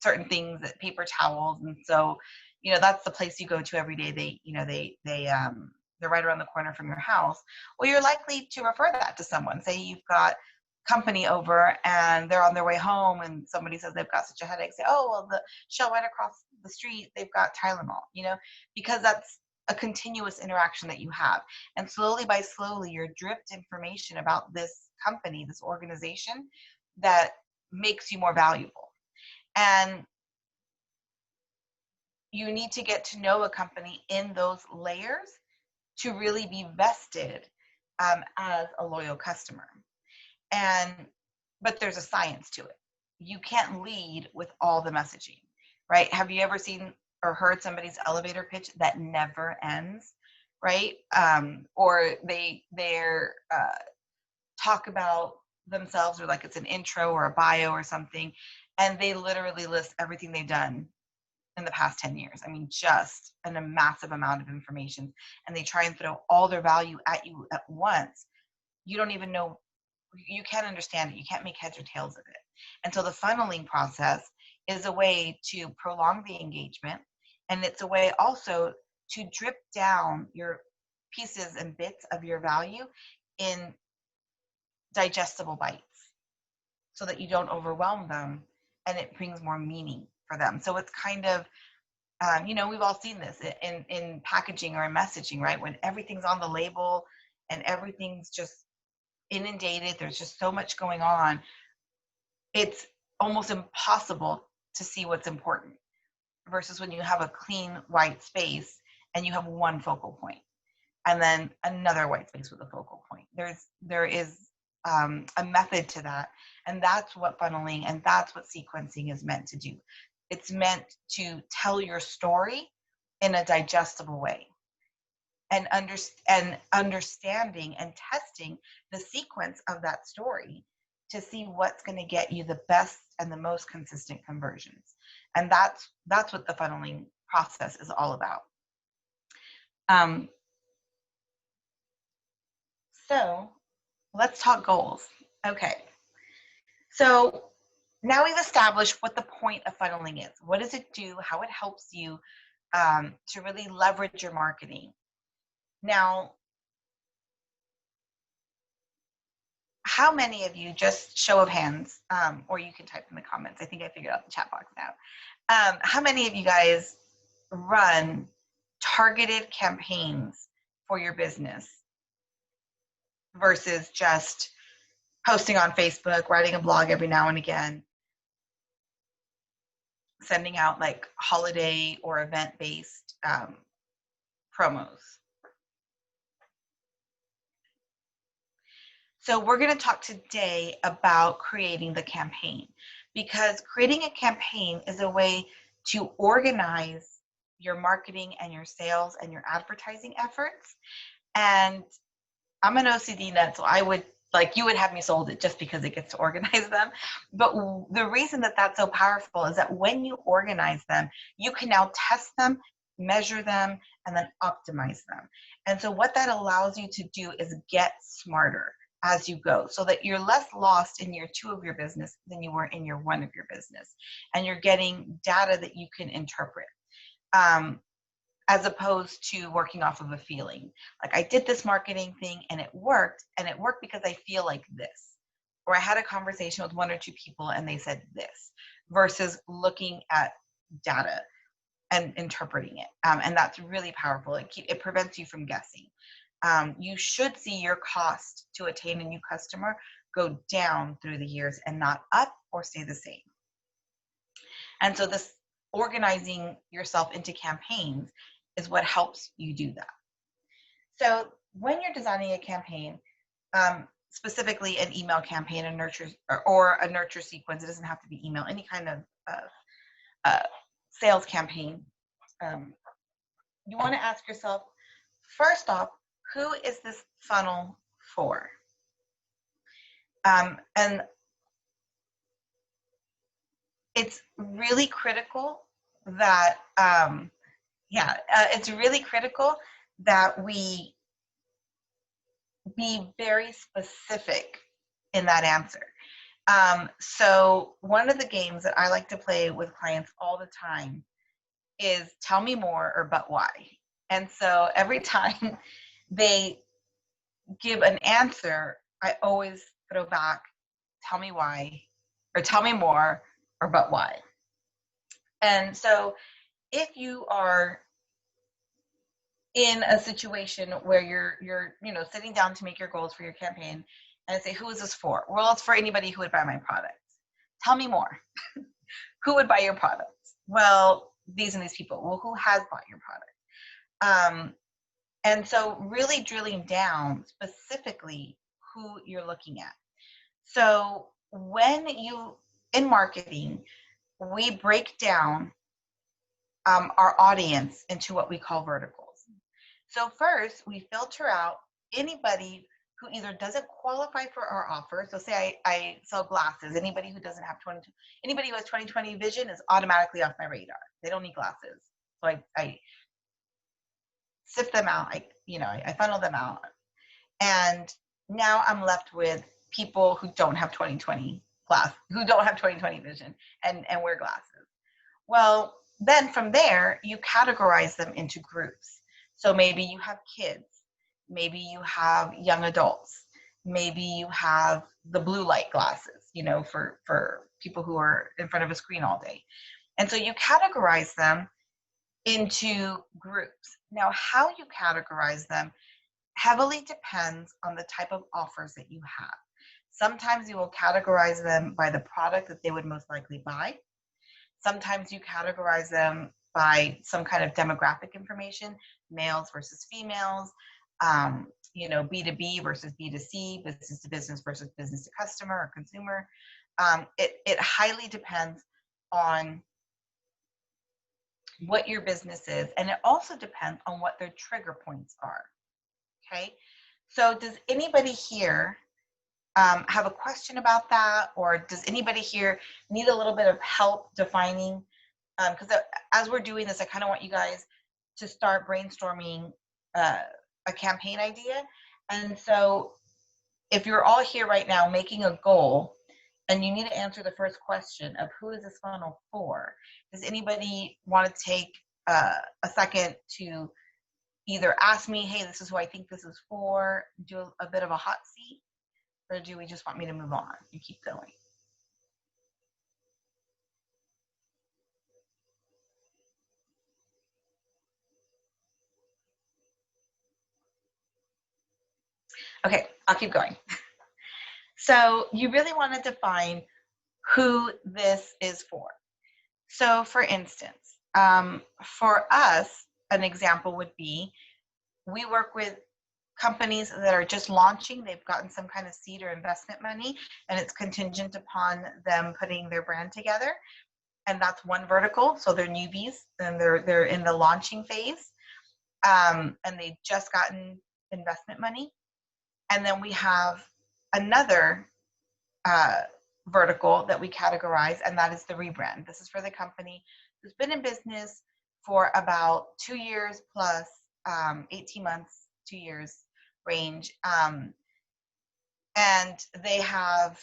certain things, that paper towels. And so, that's the place you go to every day. They're right around the corner from your house. Well, you're likely to refer that to someone. Say you've got company over and they're on their way home and somebody says they've got such a headache. Say, oh, well, the Shell right across the street, they've got Tylenol, because that's a continuous interaction that you have. And slowly by slowly, you're dripped information about this company, this organization that makes you more valuable. And you need to get to know a company in those layers to really be vested as a loyal customer. But there's a science to it. You can't lead with all the messaging, right? Have you ever seen or heard somebody's elevator pitch that never ends, right? Or they're talk about themselves, or like it's an intro or a bio or something, and they literally list everything they've done in the past 10 years. I mean, just a massive amount of information, and they try and throw all their value at you at once. You don't even know, you can't understand it. You can't make heads or tails of it. And so the funneling process is a way to prolong the engagement, and it's a way also to drip down your pieces and bits of your value in digestible bites so that you don't overwhelm them, and it brings more meaning for them. So it's kind of, we've all seen this in packaging or in messaging, right? When everything's on the label and everything's just inundated, there's just so much going on, it's almost impossible to see what's important, versus when you have a clean white space and you have one focal point and then another white space with a focal point. There is a method to that, and that's what funneling and that's what sequencing is meant to do. It's meant to tell your story in a digestible way, and understanding and testing the sequence of that story to see what's going to get you the best and the most consistent conversions. And that's what the funneling process is all about. So let's talk goals. Okay. So now we've established what the point of funneling is. What does it do? How it helps you to really leverage your marketing. Now, how many of you, just show of hands, or you can type in the comments. I think I figured out the chat box now. How many of you guys run targeted campaigns for your business versus just posting on Facebook, writing a blog every now and again, sending out like holiday or event-based promos? So we're going to talk today about creating the campaign, because creating a campaign is a way to organize your marketing and your sales and your advertising efforts. And I'm an OCD nut, so you would have me sold it just because it gets to organize them. But the reason that that's so powerful is that when you organize them, you can now test them, measure them, and then optimize them. And so what that allows you to do is get smarter as you go, so that you're less lost in year 2 of your business than you were in year 1 of your business. And you're getting data that you can interpret, as opposed to working off of a feeling. Like, I did this marketing thing and it worked because I feel like this. Or I had a conversation with 1 or 2 people and they said this, versus looking at data and interpreting it. And that's really powerful. It prevents you from guessing. You should see your cost to attain a new customer go down through the years and not up or stay the same. And so this organizing yourself into campaigns is what helps you do that. So when you're designing a campaign, specifically an email campaign, a nurture sequence, it doesn't have to be email, any kind of sales campaign, you want to ask yourself, first off, who is this funnel for? And it's really critical that, it's really critical that we be very specific in that answer. So one of the games that I like to play with clients all the time is tell me more or but why. And so every time they give an answer, I always throw back, tell me why, or tell me more, or but why. And so if you are in a situation where you're sitting down to make your goals for your campaign, and I say, who is this for? Well, it's for anybody who would buy my products. Tell me more. Who would buy your products? Well, these and these people. Well, who has bought your product? And so really drilling down specifically who you're looking at. So in marketing, we break down our audience into what we call verticals. So first, we filter out anybody who either doesn't qualify for our offer. So say I sell glasses. Anybody who doesn't have anybody who has 20/20 vision is automatically off my radar. They don't need glasses. So I sift them out. I funnel them out. And now I'm left with people who don't have 20/20 who don't have 20/20 vision and wear glasses. Well, then from there, you categorize them into groups. So maybe you have kids, maybe you have young adults, maybe you have the blue light glasses, you know, for people who are in front of a screen all day. And so you categorize them into groups. Now, how you categorize them heavily depends on the type of offers that you have. Sometimes you will categorize them by the product that they would most likely buy. Sometimes you categorize them by some kind of demographic information, males versus females, you know, B2B versus B2C, business to business versus business to customer or consumer. It highly depends on what your business is, and it also depends on what their trigger points are. Okay, so does anybody here have a question about that, or does anybody here need a little bit of help defining? Because as we're doing this, I kind of want you guys to start brainstorming a campaign idea. And so if you're all here right now making a goal and you need to answer the first question of who is this funnel for, does anybody want to take a second to either ask me, hey, this is who I think this is for, do a bit of a hot seat, or do we just want me to move on and keep going? Okay, I'll keep going. So you really want to define who this is for. So for instance, for us, an example would be, we work with companies that are just launching. They've gotten some kind of seed or investment money, and it's contingent upon them putting their brand together. And that's one vertical. So they're newbies and they're in the launching phase, and they've just gotten investment money. And then we have another vertical that we categorize, and that is the rebrand. This is for the company who's been in business for about 2 years plus, 18 months, 2 years range. And they have,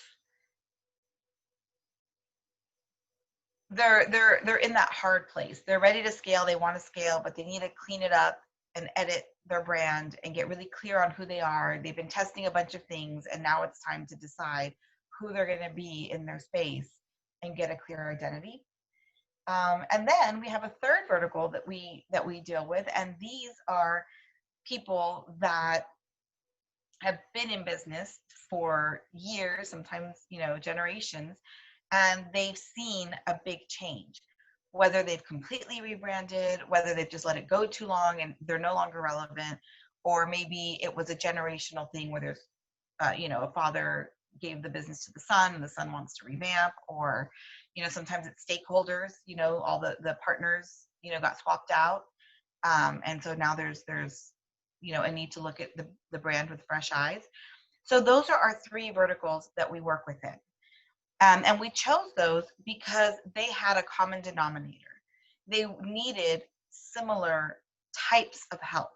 they're in that hard place. They're ready to scale, they want to scale, but they need to clean it up and edit their brand and get really clear on who they are. They've been testing a bunch of things, and now it's time to decide who they're going to be in their space and get a clear identity. And then we have a third vertical that we deal with, and these are people that have been in business for years, sometimes, you know, generations, and they've seen a big change, whether they've completely rebranded, whether they've just let it go too long and they're no longer relevant, or maybe it was a generational thing where there's, you know, a father gave the business to the son and the son wants to revamp, or, you know, sometimes it's stakeholders, you know, all the partners, you know, got swapped out. And so now there's, you know, a need to look at the brand with fresh eyes. So those are our three verticals that we work within. And we chose those because they had a common denominator. They needed similar types of help.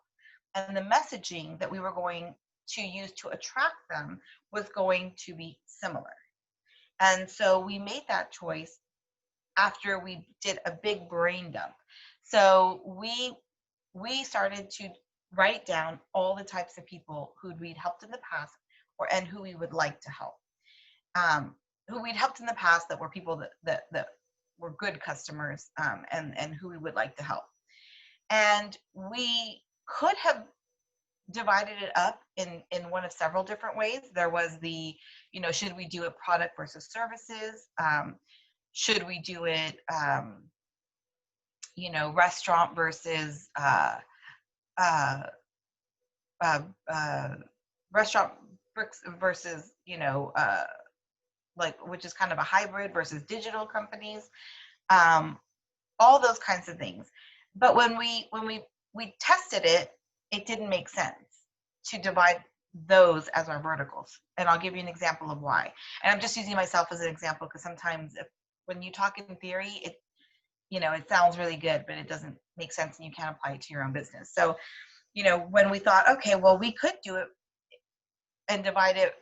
And the messaging that we were going to use to attract them was going to be similar. And so we made that choice after we did a big brain dump. So we started to write down all the types of people who we'd helped in the past, and who we would like to help. Who we'd helped in the past that were people that were good customers, and who we would like to help. And we could have divided it up in one of several different ways. There was the, you know, should we do it product versus services? Should we do it, you know, restaurant versus restaurant bricks versus, you know, like, which is kind of a hybrid versus digital companies, all those kinds of things. But when we tested it, it didn't make sense to divide those as our verticals. And I'll give you an example of why. And I'm just using myself as an example because sometimes when you talk in theory, it, you know, it sounds really good, but it doesn't make sense and you can't apply it to your own business. So, you know, when we thought, okay, well, we could do it and divide it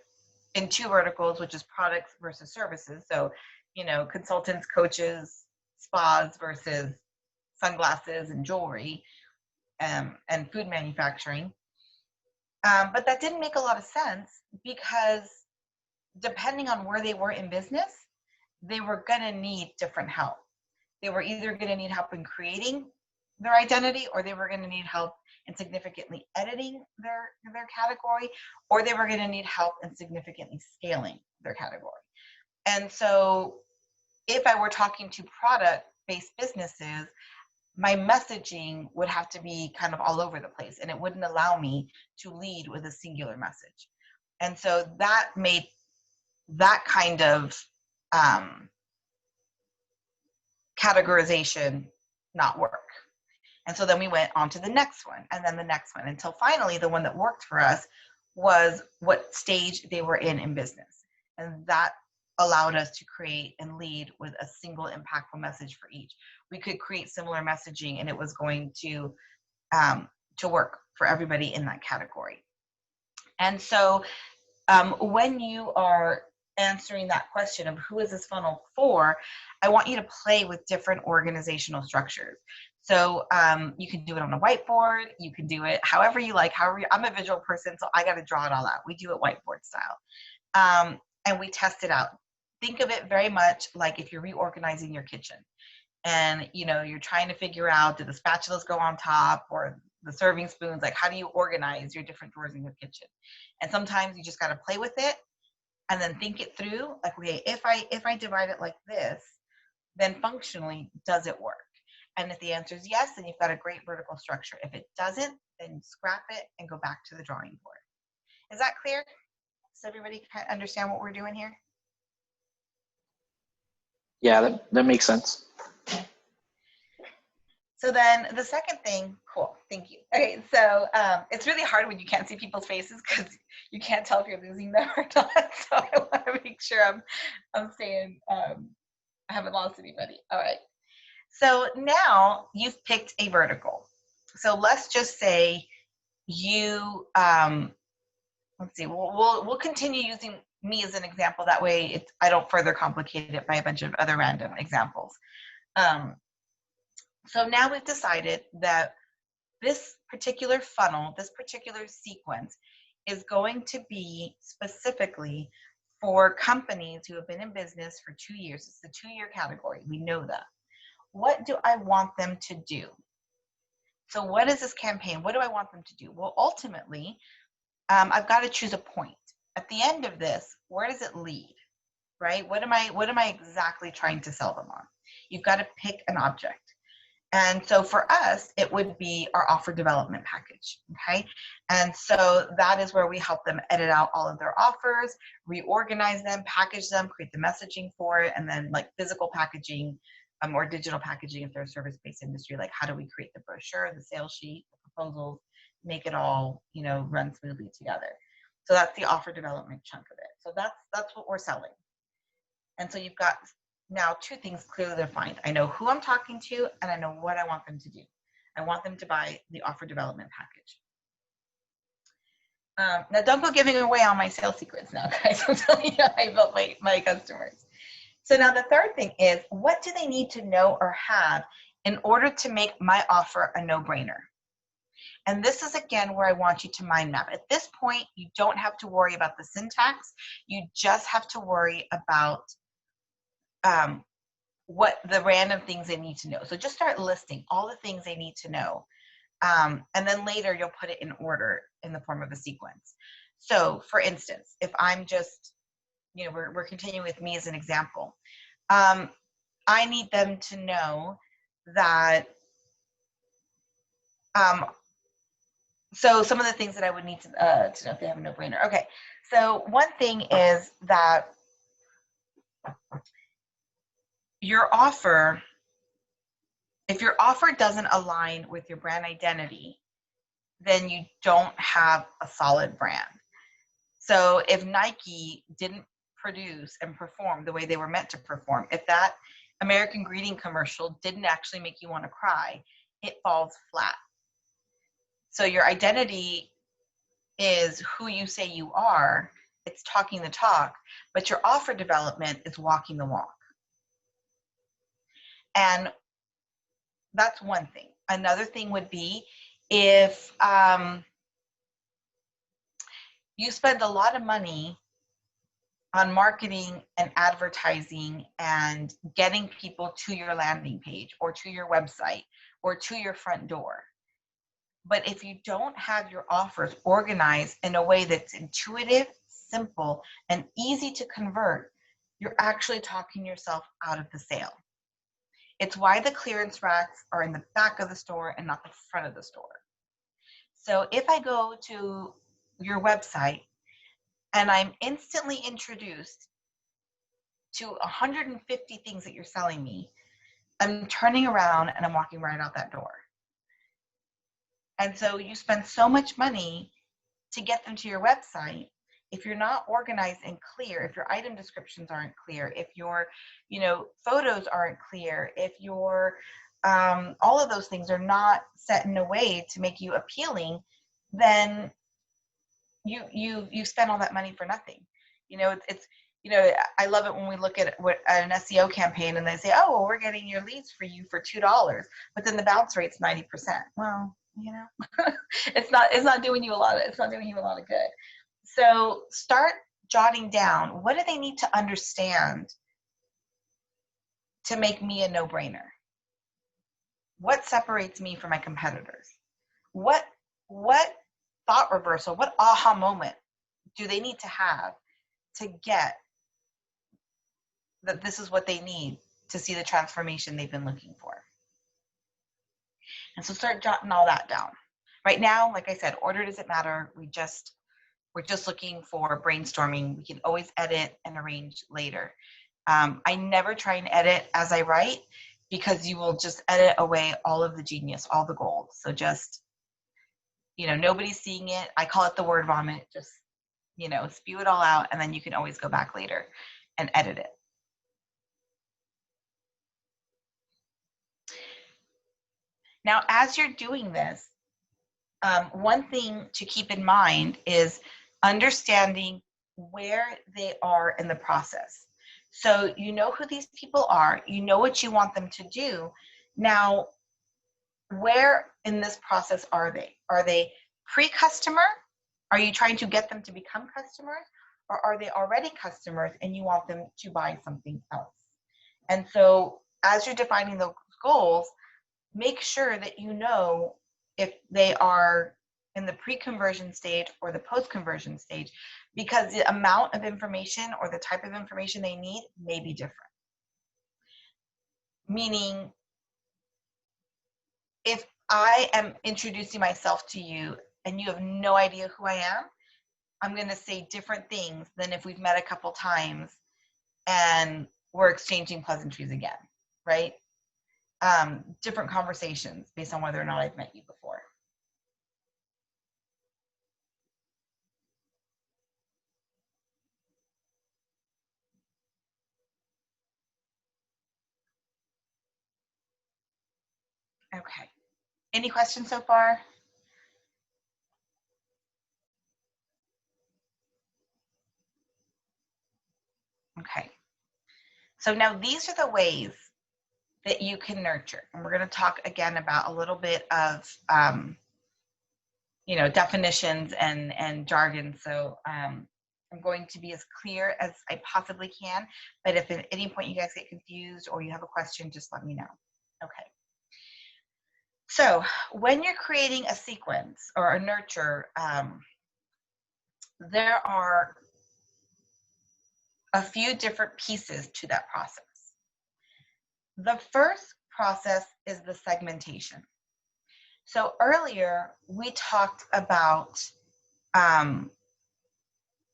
in two verticals, which is products versus services. So, you know, consultants, coaches, spas versus sunglasses and jewelry and food manufacturing. But that didn't make a lot of sense because depending on where they were in business, they were going to need different help. They were either going to need help in creating their identity, or they were going to need help in significantly editing their category, or they were going to need help in significantly scaling their category. And so if I were talking to product-based businesses, my messaging would have to be kind of all over the place, and it wouldn't allow me to lead with a singular message. And so that made that kind of categorization not work. And so then we went on to the next one, and then the next one, until finally the one that worked for us was what stage they were in business. And that allowed us to create and lead with a single impactful message for each. We could create similar messaging, and it was going to work for everybody in that category. And so when you are answering that question of who is this funnel for, I want you to play with different organizational structures. So you can do it on a whiteboard, you can do it however you like, I'm a visual person, so I got to draw it all out. We do it whiteboard style. And we test it out. Think of it very much like if you're reorganizing your kitchen and you're trying to figure out, do the spatulas go on top or the serving spoons? Like, how do you organize your different drawers in your kitchen? And sometimes you just got to play with it and then think it through. Like, okay, if I divide it like this, then functionally, does it work? And if the answer is yes, then you've got a great vertical structure. If it doesn't, then scrap it and go back to the drawing board. Is that clear? Does everybody understand what we're doing here? Yeah, that makes sense. So then the second thing, cool, thank you. Okay, so it's really hard when you can't see people's faces because you can't tell if you're losing them or not. So I want to make sure I'm saying I haven't lost anybody. All right. So now you've picked a vertical. So let's just say you, let's see, we'll continue using me as an example. That way I don't further complicate it by a bunch of other random examples. So now we've decided that this particular funnel, this particular sequence is going to be specifically for companies who have been in business for 2 years. It's the 2-year category. We know that. What do I want them to do? So what is this campaign? What do I want them to do? Well, ultimately, I've got to choose a point. At the end of this, where does it lead, right? What am I exactly trying to sell them on? You've got to pick an object. And so for us, it would be our offer development package, okay? And so that is where we help them edit out all of their offers, reorganize them, package them, create the messaging for it, and then like physical packaging or digital packaging if they're a service-based industry, like how do we create the brochure, the sales sheet, the proposals, make it all, run smoothly together. So that's the offer development chunk of it. So that's what we're selling. And so you've got now 2 things clearly defined. I know who I'm talking to, and I know what I want them to do. I want them to buy the offer development package. Now, don't go giving away all my sales secrets now, guys. I'm telling you how I built my customers. So now the third thing is, what do they need to know or have in order to make my offer a no-brainer? And this is, again, where I want you to mind map. At this point, you don't have to worry about the syntax. You just have to worry about what the random things they need to know. So just start listing all the things they need to know. And then later you'll put it in order in the form of a sequence. So for instance, if I'm just, we're continuing with me as an example. I need them to know that, so some of the things that I would need to know if they have a no-brainer. Okay, so one thing is that your offer, if your offer doesn't align with your brand identity, then you don't have a solid brand. So if Nike didn't produce and perform the way they were meant to perform, if that American Greeting commercial didn't actually make you want to cry, it falls flat. So your identity is who you say you are, it's talking the talk, but your offer development is walking the walk. And that's one thing. Another thing would be if you spend a lot of money on marketing and advertising and getting people to your landing page or to your website or to your front door. But if you don't have your offers organized in a way that's intuitive, simple, and easy to convert, you're actually talking yourself out of the sale. It's why the clearance racks are in the back of the store and not the front of the store. So if I go to your website and I'm instantly introduced to 150 things that you're selling me, I'm turning around and I'm walking right out that door. And so you spend so much money to get them to your website. If you're not organized and clear, if your item descriptions aren't clear, if your, photos aren't clear, if your, all of those things are not set in a way to make you appealing, then you spend all that money for nothing. I love it when we look at an SEO campaign and they say, oh, well, we're getting your leads for you for $2, but then the bounce rate's 90%. Well, it's not doing you a lot of good. So start jotting down, what do they need to understand to make me a no-brainer? What separates me from my competitors? What thought reversal, what aha moment do they need to have to get that this is what they need to see the transformation they've been looking for? And so start jotting all that down. Right now, like I said, order doesn't matter. We're just looking for brainstorming. We can always edit and arrange later. I never try and edit as I write, because you will just edit away all of the genius, all the gold. So just, nobody's seeing it. I call it the word vomit. Just, spew it all out, and then you can always go back later and edit it. Now, as you're doing this, one thing to keep in mind is understanding where they are in the process. So you know who these people are, you know what you want them to do. Now, where in this process are they? Are they pre-customer? Are you trying to get them to become customers? Or are they already customers and you want them to buy something else? And so as you're defining those goals, make sure that you know if they are in the pre-conversion stage or the post-conversion stage, because the amount of information or the type of information they need may be different. Meaning, if I am introducing myself to you and you have no idea who I am, I'm going to say different things than if we've met a couple times and we're exchanging pleasantries again, right? Different conversations based on whether or not I've met you before. Okay. Any questions so far? Okay. So now these are the ways that you can nurture. And we're going to talk again about a little bit of, definitions and jargon. So I'm going to be as clear as I possibly can. But if at any point you guys get confused or you have a question, just let me know. Okay. So when you're creating a sequence or a nurture, there are a few different pieces to that process. The first process is the segmentation. So earlier we talked about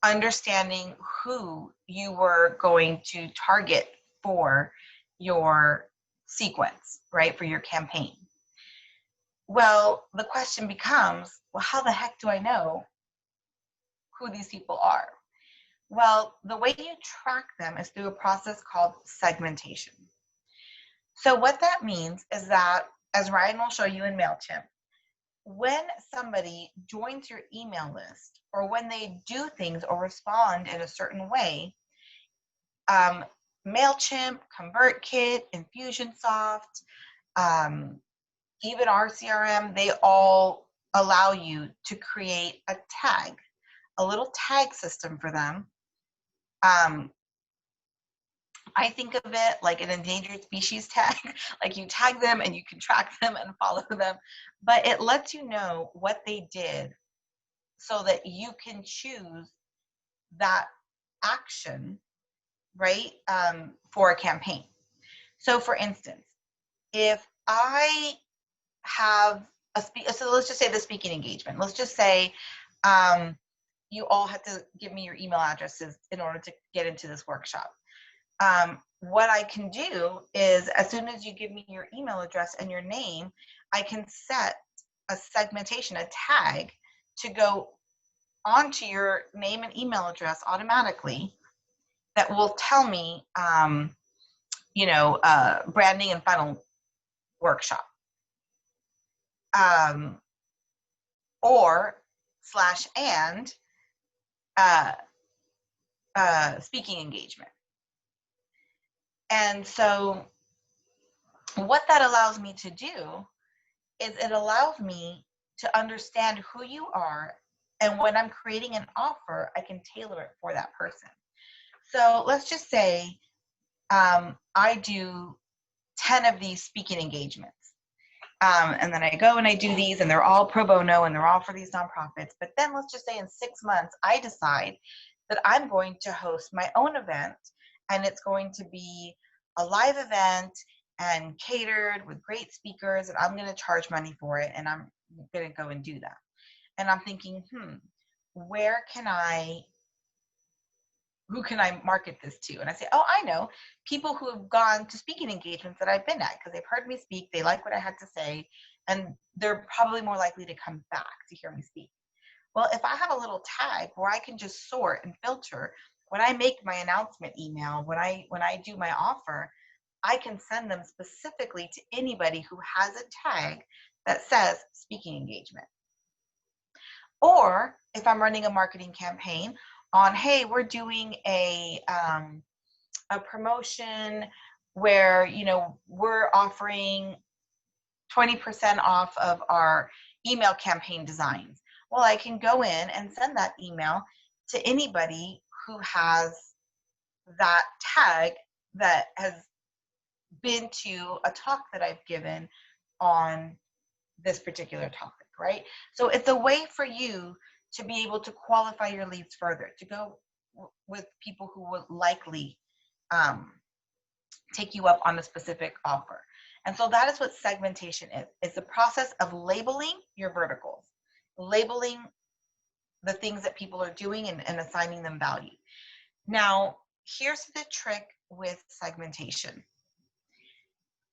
understanding who you were going to target for your sequence, right, for your campaign. Well, the question becomes, well, how the heck do I know who these people are? Well, the way you track them is through a process called segmentation. So what that means is that, as Ryan will show you in Mailchimp, when somebody joins your email list or when they do things or respond in a certain way, Mailchimp, ConvertKit, Infusionsoft, even our CRM, they all allow you to create a tag, a little tag system for them. I think of it like an endangered species tag, like you tag them and you can track them and follow them, but it lets you know what they did so that you can choose that action, right, for a campaign. So for instance, if I have so let's just say the speaking engagement. Let's just say you all have to give me your email addresses in order to get into this workshop. What I can do is, as soon as you give me your email address and your name, I can set a segmentation, a tag, to go onto your name and email address automatically that will tell me, branding and funnel workshop. Or / and speaking engagement. And so what that allows me to do is it allows me to understand who you are, and when I'm creating an offer, I can tailor it for that person. So let's just say I do 10 of these speaking engagements. And then I go and I do these, and they're all pro bono, and they're all for these nonprofits. But then let's just say in 6 months, I decide that I'm going to host my own event, and it's going to be a live event and catered with great speakers, and I'm going to charge money for it, and I'm going to go and do that. And I'm thinking, who can I market this to? And I say, oh, I know, people who have gone to speaking engagements that I've been at, because they've heard me speak, they like what I had to say, and they're probably more likely to come back to hear me speak. Well, if I have a little tag where I can just sort and filter, when I make my announcement email, when I do my offer, I can send them specifically to anybody who has a tag that says speaking engagement. Or if I'm running a marketing campaign on, hey, we're doing a promotion where, we're offering 20% off of our email campaign designs. Well, I can go in and send that email to anybody who has that tag that has been to a talk that I've given on this particular topic, right? So it's a way for you to be able to qualify your leads further, to go with people who will likely take you up on a specific offer. And so that is what segmentation is. It's the process of labeling your verticals, labeling the things that people are doing and assigning them value. Now, here's the trick with segmentation.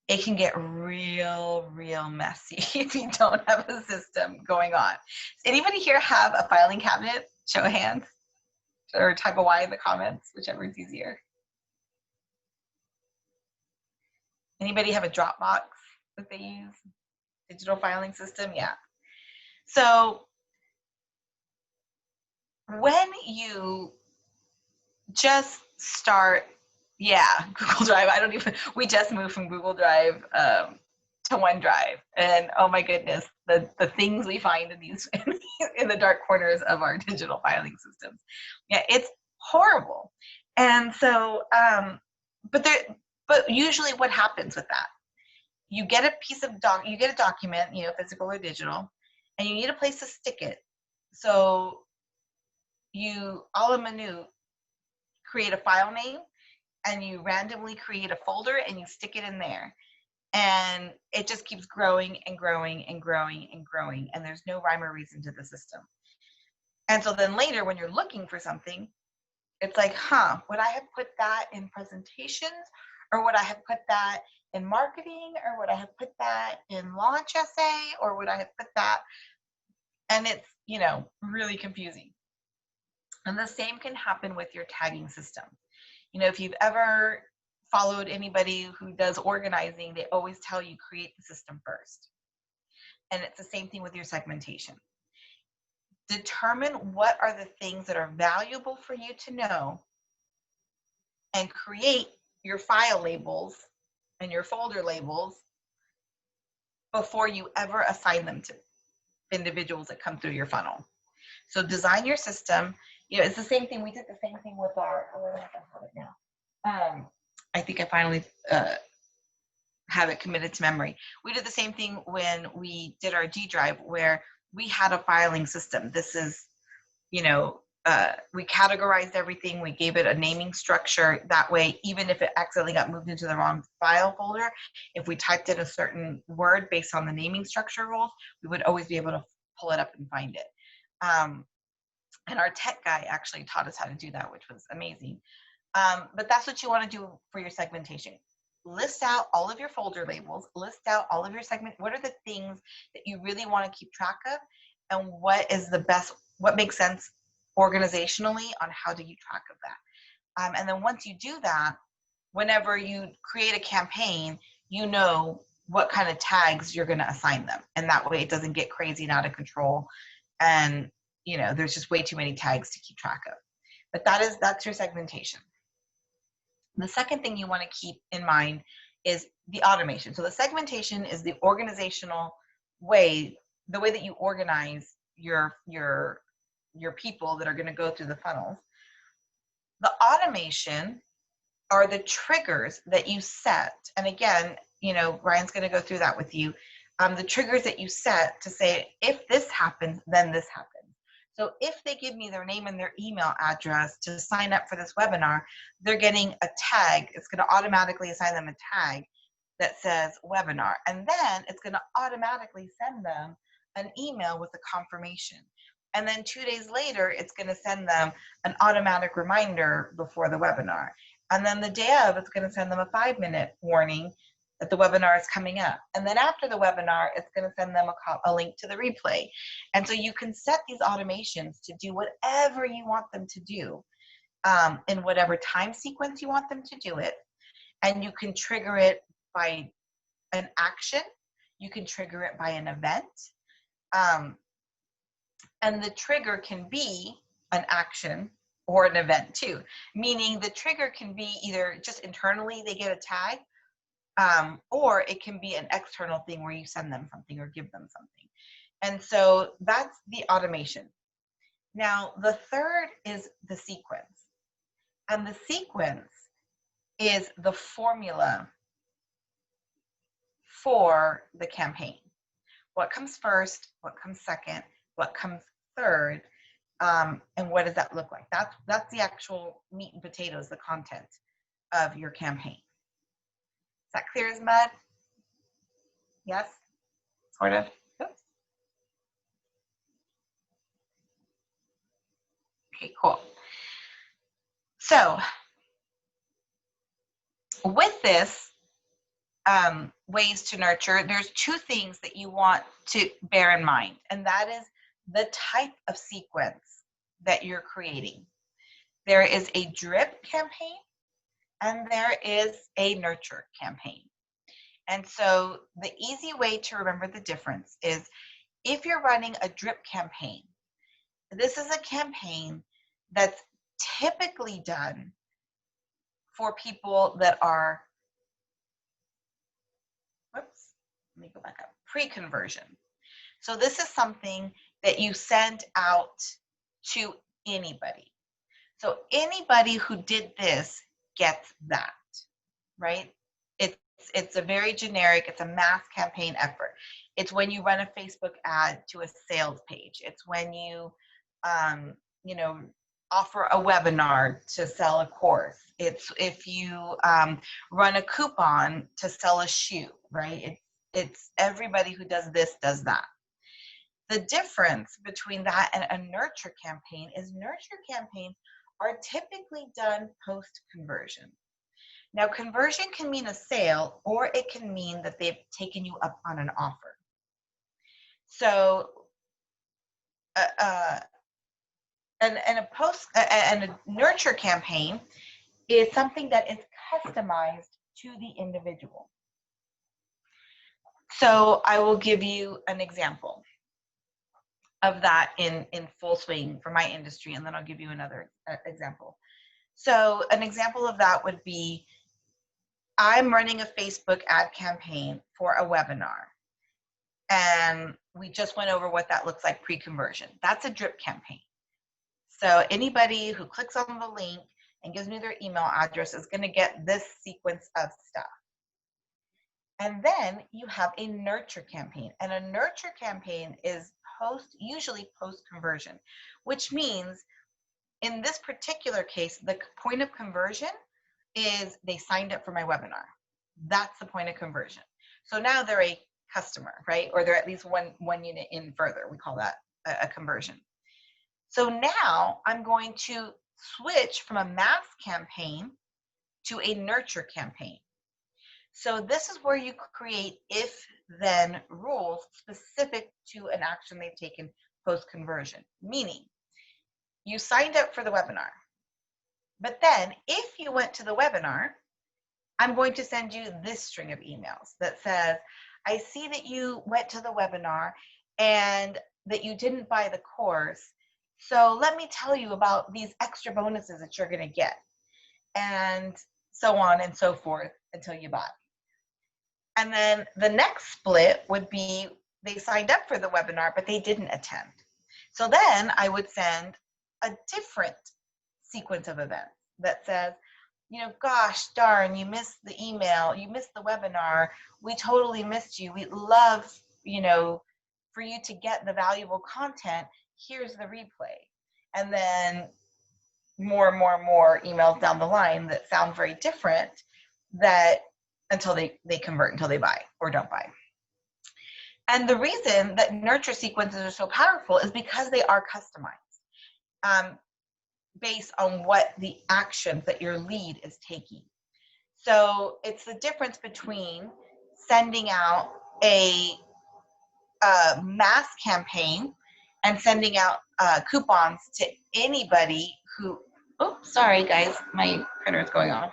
It can get real messy if you don't have a system going on. Does anybody here have a filing cabinet? Show of hands. Or type a Y in the comments, whichever is easier. Anybody have a Dropbox that they use? Digital filing system? Yeah. So when you just start, Google Drive. We just moved from Google Drive to OneDrive. And oh my goodness, the things we find in these in the dark corners of our digital filing systems. Yeah, it's horrible. And so, but usually what happens with that? You get a piece of you get a document, physical or digital, and you need a place to stick it. So you, a la minute, create a file name, and you randomly create a folder and you stick it in there. And it just keeps growing and growing and growing and growing. And there's no rhyme or reason to the system. And so then later when you're looking for something, it's like, would I have put that in presentations? Or would I have put that in marketing? Or would I have put that in launch essay? Or would I have put that? And it's, really confusing. And the same can happen with your tagging system. If you've ever followed anybody who does organizing, they always tell you create the system first. And it's the same thing with your segmentation. Determine what are the things that are valuable for you to know and create your file labels and your folder labels before you ever assign them to individuals that come through your funnel. So design your system. You know, it's the same thing. We did the same thing with our, oh, I don't have it now. I think I finally have it committed to memory. We did the same thing when we did our G Drive, where we had a filing system. This is, you know, we categorized everything. We gave it a naming structure. That way, even if it accidentally got moved into the wrong file folder, if we typed in a certain word based on the naming structure rules, we would always be able to pull it up and find it. And our tech guy actually taught us how to do that, which was amazing. But that's what you want to do for your segmentation. List out all of your folder labels, list out all of your segment. What are the things that you really want to keep track of, and what is the best, what makes sense organizationally on how to keep track of that. And then once you do that, whenever you create a campaign, you know what kind of tags you're going to assign them. And that way it doesn't get crazy and out of control. And, you know, there's just way too many tags to keep track of. But that's your segmentation. The second thing you want to keep in mind is the automation. So the segmentation is the organizational way, the way that you organize your people that are going to go through the funnels. The automation are the triggers that you set. And again, you know, Ryan's going to go through that with you. The triggers that you set to say, if this happens, then this happens. So if they give me their name and their email address to sign up for this webinar, they're getting a tag. It's going to automatically assign them a tag that says webinar. And then it's going to automatically send them an email with a confirmation. And then 2 days later, it's going to send them an automatic reminder before the webinar. And then the day of, it's going to send them a 5-minute warning that the webinar is coming up. And then after the webinar, it's going to send them a link to the replay. And so you can set these automations to do whatever you want them to do in whatever time sequence you want them to do it. And you can trigger it by an action. You can trigger it by an event. And the trigger can be an action or an event too, meaning the trigger can be either just internally they get a tag, or it can be an external thing where you send them something or give them something. And so that's the automation. Now, the third is the sequence. And the sequence is the formula for the campaign. What comes first, what comes second, what comes third, and what does that look like? That's the actual meat and potatoes, the content of your campaign. Is that clear as mud? Yes? Sort of? Oops. Okay, cool. So, with this, ways to nurture, there's two things that you want to bear in mind, and that is the type of sequence that you're creating. There is a drip campaign and there is a nurture campaign. And so the easy way to remember the difference is if you're running a drip campaign, this is a campaign that's typically done for people that are, whoops, let me go back up, pre-conversion. So this is something that you send out to anybody. So anybody who did this gets that, right? It's a very generic, it's a mass campaign effort. It's when you run a Facebook ad to a sales page. It's when you, you know, offer a webinar to sell a course. It's if you run a coupon to sell a shoe, right? It's everybody who does this does that. The difference between that and a nurture campaign is nurture campaigns are typically done post-conversion. Now, conversion can mean a sale, or it can mean that they've taken you up on an offer. So, and a nurture campaign is something that is customized to the individual. So, I will give you an example of that in full swing for my industry, and then I'll give you another example. So, an example of that would be I'm running a Facebook ad campaign for a webinar, and we just went over what that looks like pre-conversion. That's a drip campaign. So anybody who clicks on the link and gives me their email address is going to get this sequence of stuff. And then you have a nurture campaign, and a nurture campaign is usually post-conversion, which means in this particular case, the point of conversion is they signed up for my webinar. That's the point of conversion. So now they're a customer, right? Or they're at least one unit in further. We call that a conversion. So now I'm going to switch from a mass campaign to a nurture campaign. So this is where you create if-then rules specific to an action they've taken post-conversion, meaning you signed up for the webinar, but then if you went to the webinar, I'm going to send you this string of emails that says, I see that you went to the webinar and that you didn't buy the course, so let me tell you about these extra bonuses that you're going to get, and so on and so forth until you buy. And then the next split would be they signed up for the webinar, but they didn't attend. So then I would send a different sequence of events that says, you know, gosh darn, you missed the email, you missed the webinar, we totally missed you. We'd love, you know, for you to get the valuable content. Here's the replay. And then more emails down the line that sound very different, that until they convert, until they buy or don't buy. And the reason that nurture sequences are so powerful is because they are customized based on what the actions that your lead is taking. So it's the difference between sending out a mass campaign and sending out coupons to anybody who, oh, sorry guys, my printer is going off.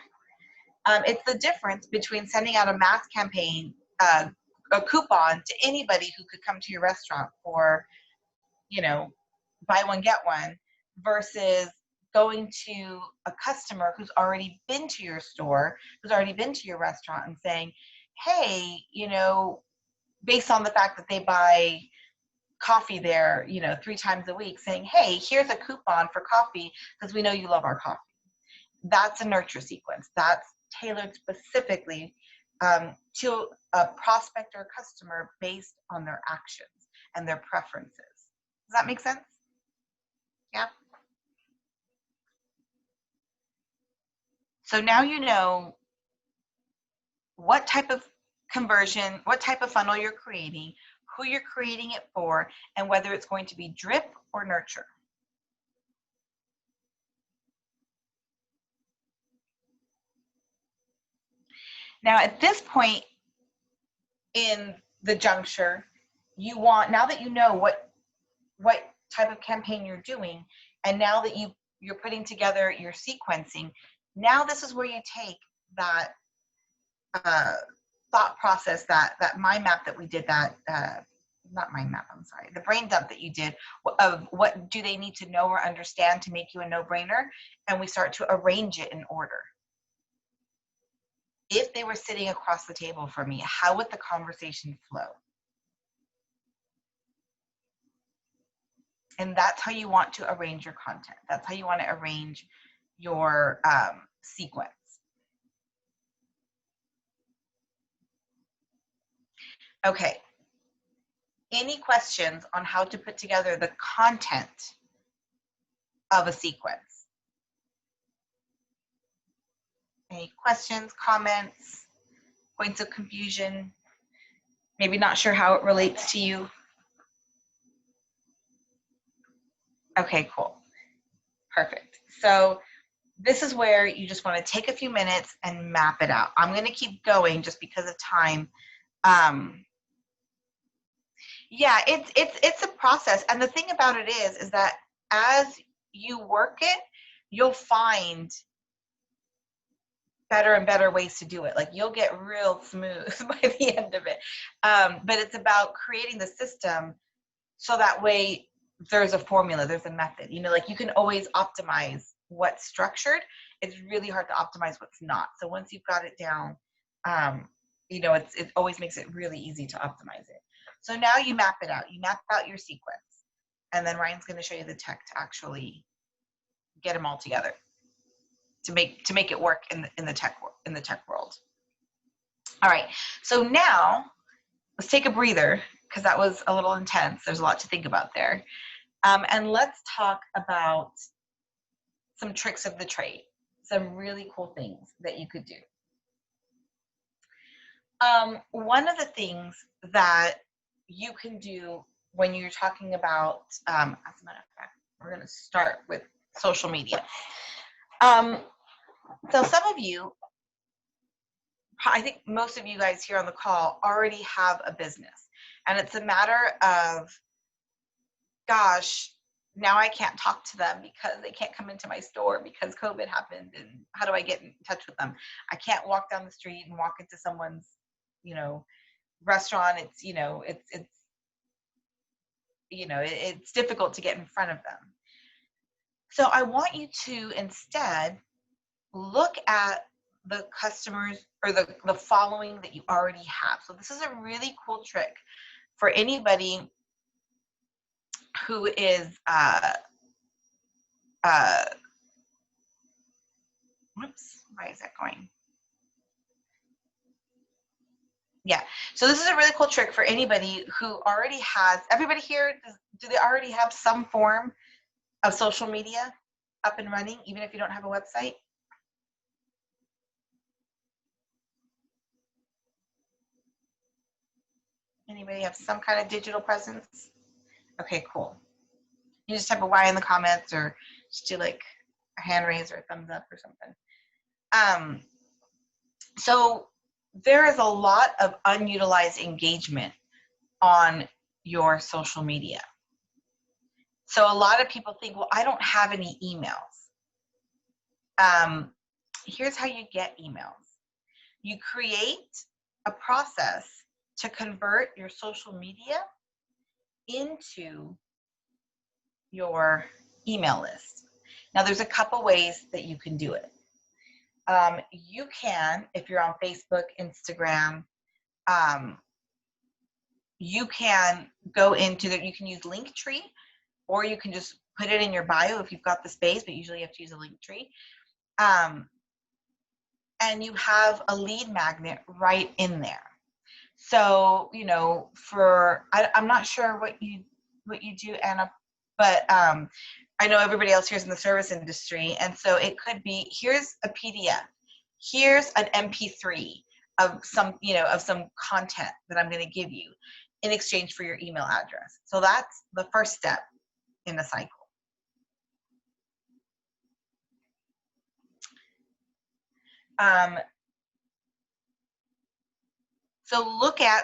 It's the difference between sending out a mass campaign, a coupon to anybody who could come to your restaurant for, you know, buy one, get one, versus going to a customer who's already been to your store, who's already been to your restaurant and saying, hey, you know, based on the fact that they buy coffee there, you know, 3 times a week, saying, hey, here's a coupon for coffee because we know you love our coffee. That's a nurture sequence. That's tailored specifically to a prospect or customer based on their actions and their preferences. Does that make sense? Yeah. So now you know what type of conversion, what type of funnel you're creating, who you're creating it for, and whether it's going to be drip or nurture. Now at this point in the juncture, you want, now that you know what type of campaign you're doing, and now that you're putting together your sequencing, now this is where you take that thought process, that mind map that we did, that not mind map, I'm sorry, the brain dump that you did of what do they need to know or understand to make you a no-brainer, and we start to arrange it in order. If they were sitting across the table from me, how would the conversation flow? And that's how you want to arrange your content. That's how you want to arrange your sequence. Okay. Any questions on how to put together the content of a sequence? Any questions, comments, points of confusion? Maybe not sure how it relates to you? Okay, cool. Perfect. So this is where you just want to take a few minutes and map it out. I'm going to keep going just because of time. Yeah, it's a process. And the thing about it is that as you work it, you'll find better and better ways to do it. Like you'll get real smooth by the end of it. But it's about creating the system so that way there's a formula, there's a method. You know, like you can always optimize what's structured. It's really hard to optimize what's not. So once you've got it down, you know, it always makes it really easy to optimize it. So now you map it out. You map out your sequence. And then Ryan's going to show you the tech to actually get them all together to make it work in the tech world. All right. So now let's take a breather because that was a little intense. There's a lot to think about there. And let's talk about some tricks of the trade, some really cool things that you could do. One of the things that you can do when you're talking about, as a matter of fact, we're going to start with social media. So some of you, I think most of you guys here on the call already have a business, and it's a matter of, gosh, now I can't talk to them because they can't come into my store because COVID happened, and how do I get in touch with them? I can't walk down the street and walk into someone's, you know, restaurant. It's, you know, it's difficult to get in front of them. So I want you to instead look at the customers or the following that you already have. So this is a really cool trick for anybody who is whoops, why is that going? Yeah, so this is a really cool trick for anybody who already has, everybody here, do they already have some form of social media up and running, even if you don't have a website? Anybody have some kind of digital presence? Okay, cool. You just type a Y in the comments or just do like a hand raise or a thumbs up or something. So there is a lot of unutilized engagement on your social media. So a lot of people think, well, I don't have any emails. Here's how you get emails. You create a process to convert your social media into your email list. Now, there's a couple ways that you can do it. You can, if you're on Facebook, Instagram, you can go into you can use Linktree, or you can just put it in your bio if you've got the space, but usually you have to use a Linktree. And you have a lead magnet right in there. So, you know, I'm not sure what you do, Anna, but I know everybody else here is in the service industry, and so it could be, here's a PDF, here's an MP3 of some content that I'm going to give you in exchange for your email address. So that's the first step in the cycle.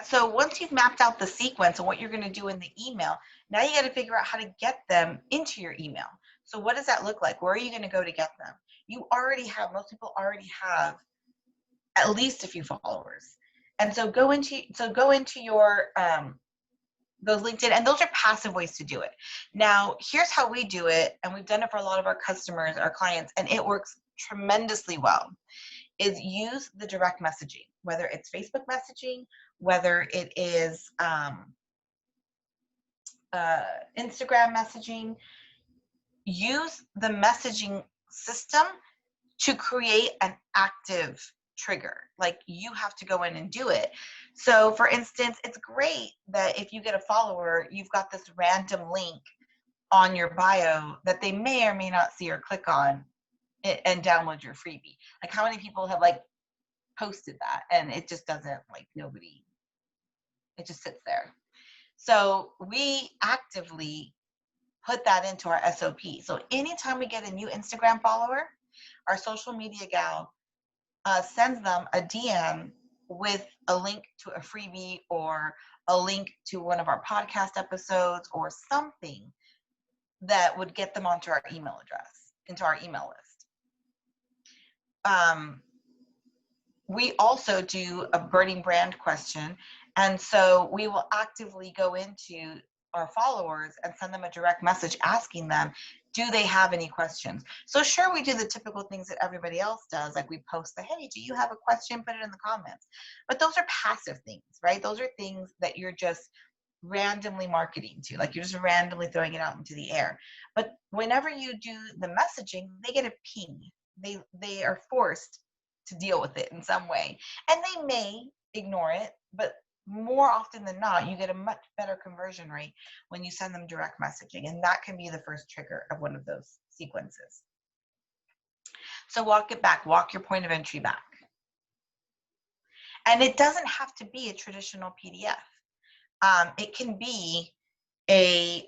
So once you've mapped out the sequence and what you're going to do in the email, now you got to figure out how to get them into your email. So what does that look like? Where are you going to go to get them? Most people already have at least a few followers. And so go into your those LinkedIn, and those are passive ways to do it. Now, here's how we do it, and we've done it for a lot of our customers, our clients, and it works tremendously well, is use the direct messaging, whether it's Facebook messaging, whether it is Instagram messaging. Use the messaging system to create an active trigger. Like, you have to go in and do it. So for instance, it's great that if you get a follower, you've got this random link on your bio that they may or may not see or click on and download your freebie. Like, how many people have like posted that and it just doesn't, like, nobody, it just sits there. So we actively put that into our SOP. So anytime we get a new Instagram follower, our social media gal sends them a DM with a link to a freebie or a link to one of our podcast episodes or something that would get them onto our email address, into our email list. We also do a burning brand question. And so we will actively go into our followers and send them a direct message asking them, Do they have any questions? So sure, we do the typical things that everybody else does, like we post the, hey, do you have a question? Put it in the comments. But those are passive things, right? Those are things that you're just randomly marketing to, like you're just randomly throwing it out into the air. But whenever you do the messaging, they get a ping. They are forced to deal with it in some way, and they may ignore it, but more often than not, you get a much better conversion rate when you send them direct messaging, and that can be the first trigger of one of those sequences. So walk it back, walk your point of entry back. And it doesn't have to be a traditional PDF. It can be a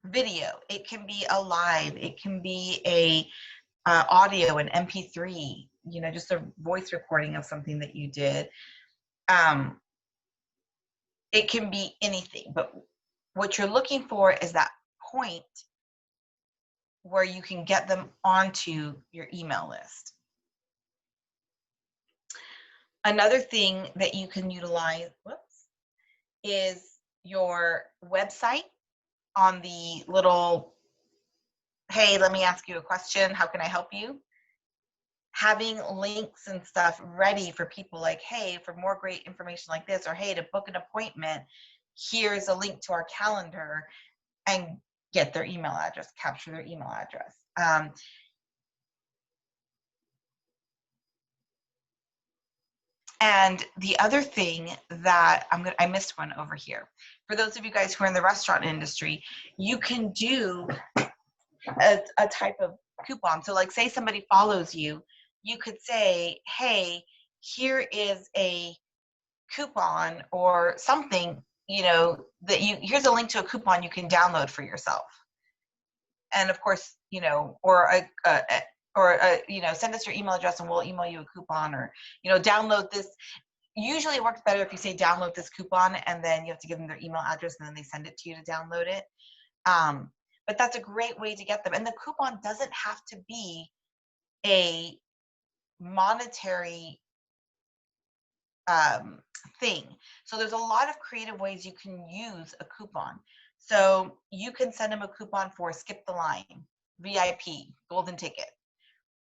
video, it can be a live, it can be a audio, an MP3, you know, just a voice recording of something that you did. It can be anything, but what you're looking for is that point where you can get them onto your email list. Another thing that you can utilize, is your website on the little, hey, let me ask you a question, how can I help you? Having links and stuff ready for people, like, hey, for more great information like this, or hey, to book an appointment, here's a link to our calendar, and get their email address, capture their email address. And the other thing that I missed one over here. For those of you guys who are in the restaurant industry, you can do a type of coupon. So like, say somebody follows you, you could say, hey, here is a coupon or something, you know, that here's a link to a coupon you can download for yourself. And of course, you know, or you know, send us your email address and we'll email you a coupon, or, you know, download this. Usually it works better if you say download this coupon and then you have to give them their email address and then they send it to you to download it. But that's a great way to get them. And the coupon doesn't have to be a monetary thing. So there's a lot of creative ways you can use a coupon. So you can send them a coupon for skip the line, VIP, golden ticket,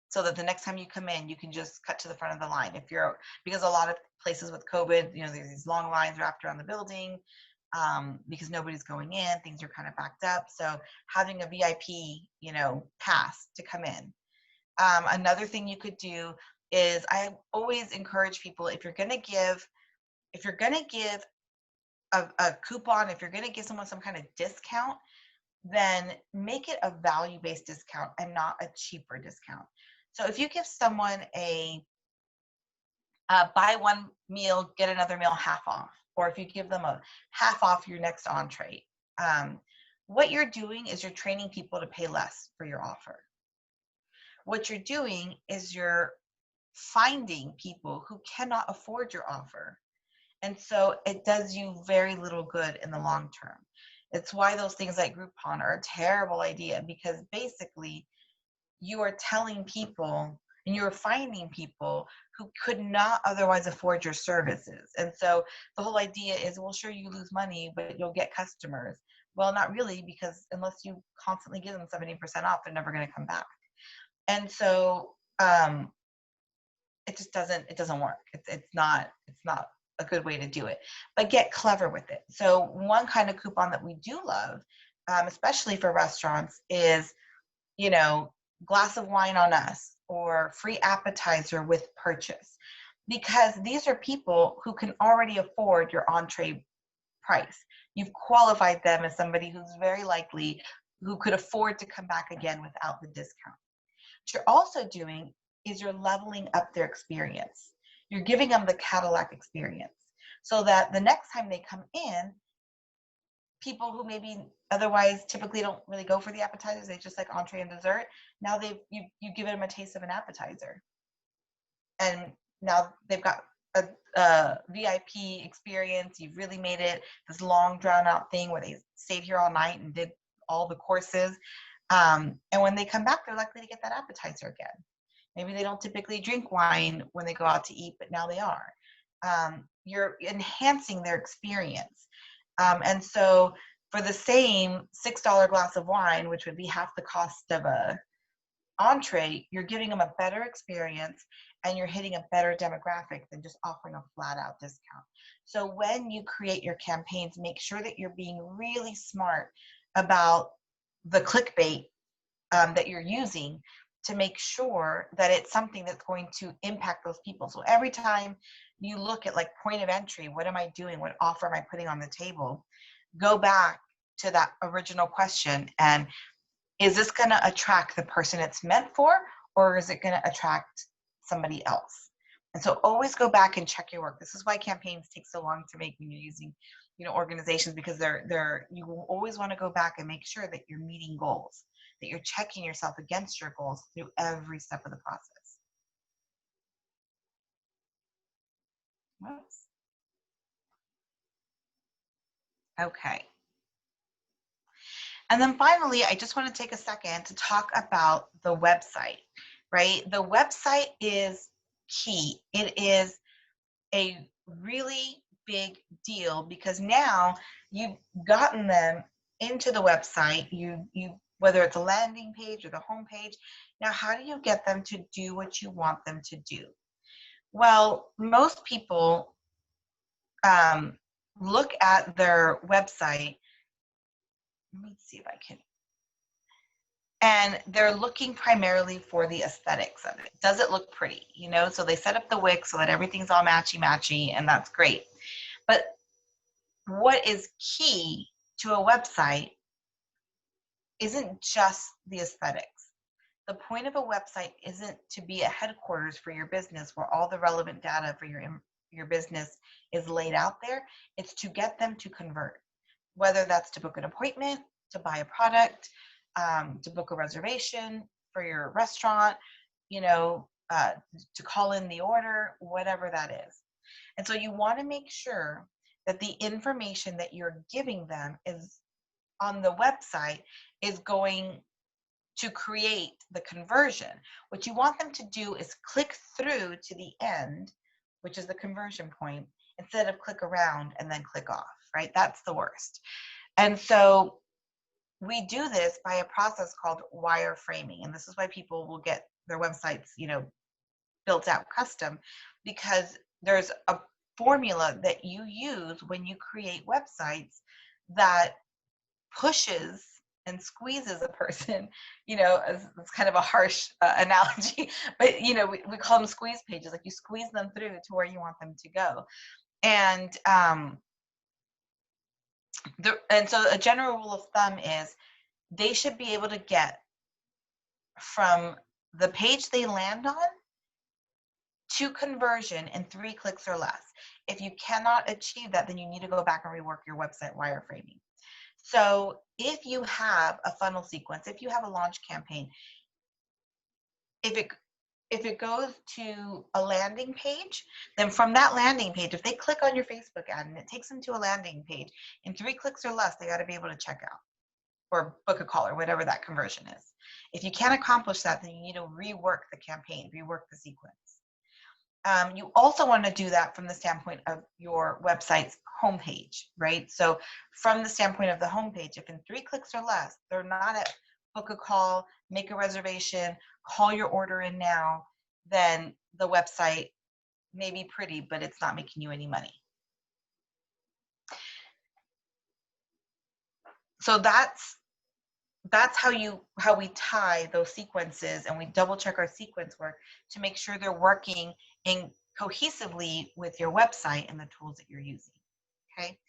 so that the next time you come in, you can just cut to the front of the line. Because a lot of places with COVID, you know, there's these long lines wrapped around the building because nobody's going in, things are kind of backed up. So having a VIP, you know, pass to come in. Another thing you could do is, I always encourage people, if you're going to give a coupon, if you're going to give someone some kind of discount, then make it a value-based discount and not a cheaper discount. So if you give someone a buy one meal, get another meal half off, or if you give them a half off your next entree, what you're doing is you're training people to pay less for your offer. What you're doing is you're finding people who cannot afford your offer. And so it does you very little good in the long term. It's why those things like Groupon are a terrible idea, because basically you are telling people and you're finding people who could not otherwise afford your services. And so the whole idea is, well, sure, you lose money, but you'll get customers. Well, not really, because unless you constantly give them 70% off, they're never going to come back. And so it just doesn't work. It's not a good way to do it, but get clever with it. So one kind of coupon that we do love, especially for restaurants, is, you know, glass of wine on us, or free appetizer with purchase, because these are people who can already afford your entree price. You've qualified them as somebody who's very likely who could afford to come back again without the discount. What you're also doing is you're leveling up their experience. You're giving them the Cadillac experience, so that the next time they come in, people who maybe otherwise typically don't really go for the appetizers, they just like entree and dessert, now you've given them a taste of an appetizer. And now they've got a VIP experience. You've really made it this long drawn out thing where they stayed here all night and did all the courses. And when they come back, they're likely to get that appetizer again. Maybe they don't typically drink wine when they go out to eat, but now they are. You're enhancing their experience. And so for the same $6 glass of wine, which would be half the cost of a entree, you're giving them a better experience and you're hitting a better demographic than just offering a flat out discount. So when you create your campaigns, make sure that you're being really smart about the clickbait that you're using to make sure that it's something that's going to impact those people. So every time you look at like point of entry, what am I doing? What offer am I putting on the table? Go back to that original question, and is this going to attract the person it's meant for, or is it going to attract somebody else? And so always go back and check your work. This is why campaigns take so long to make when you're using, organizations, because you always want to go back and make sure that you're meeting goals, that you're checking yourself against your goals through every step of the process. Oops. Okay. And then finally, I just want to take a second to talk about the website, right? The website is key. It is a really big deal because now you've gotten them into the website, whether it's a landing page or the home page. Now, how do you get them to do what you want them to do? Well, most people look at their website. Let me see if I can. And they're looking primarily for the aesthetics of it. Does it look pretty? So they set up the Wix so that everything's all matchy-matchy, and that's great. But what is key to a website isn't just the aesthetics. The point of a website isn't to be a headquarters for your business where all the relevant data for your business is laid out there. It's to get them to convert, whether that's to book an appointment, to buy a product, to book a reservation for your restaurant, to call in the order, whatever that is. And so you want to make sure that the information that you're giving them is on the website is going to create the conversion. What you want them to do is click through to the end, which is the conversion point, instead of click around and then click off, right? That's the worst. And so we do this by a process called wireframing. And this is why people will get their websites, built out custom, because there's a formula that you use when you create websites that pushes and squeezes a person, it's kind of a harsh analogy, but we call them squeeze pages. Like you squeeze them through to where you want them to go. And so a general rule of thumb is they should be able to get from the page they land on to conversion in 3 clicks or less. If you cannot achieve that, then you need to go back and rework your website wireframing. So if you have a funnel sequence, if you have a launch campaign, if it goes to a landing page, then from that landing page, if they click on your Facebook ad and it takes them to a landing page, in 3 clicks or less, they got to be able to check out or book a call or whatever that conversion is. If you can't accomplish that, then you need to rework the campaign, rework the sequence. You also want to do that from the standpoint of your website's homepage, right? So from the standpoint of the homepage, if in 3 clicks or less, they're not at book a call, make a reservation, call your order in now, then the website may be pretty, but it's not making you any money. So that's how we tie those sequences, and we double check our sequence work to make sure they're working in cohesively with your website and the tools that you're using. Okay.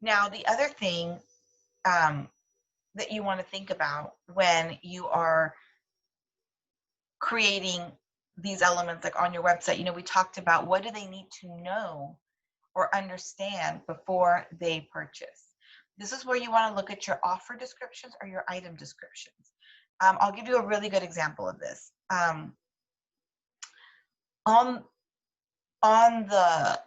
Now the other thing that you want to think about when you are creating these elements like on your website, we talked about what do they need to know or understand before they purchase. This is where you want to look at your offer descriptions or your item descriptions. I'll give you a really good example of this. On the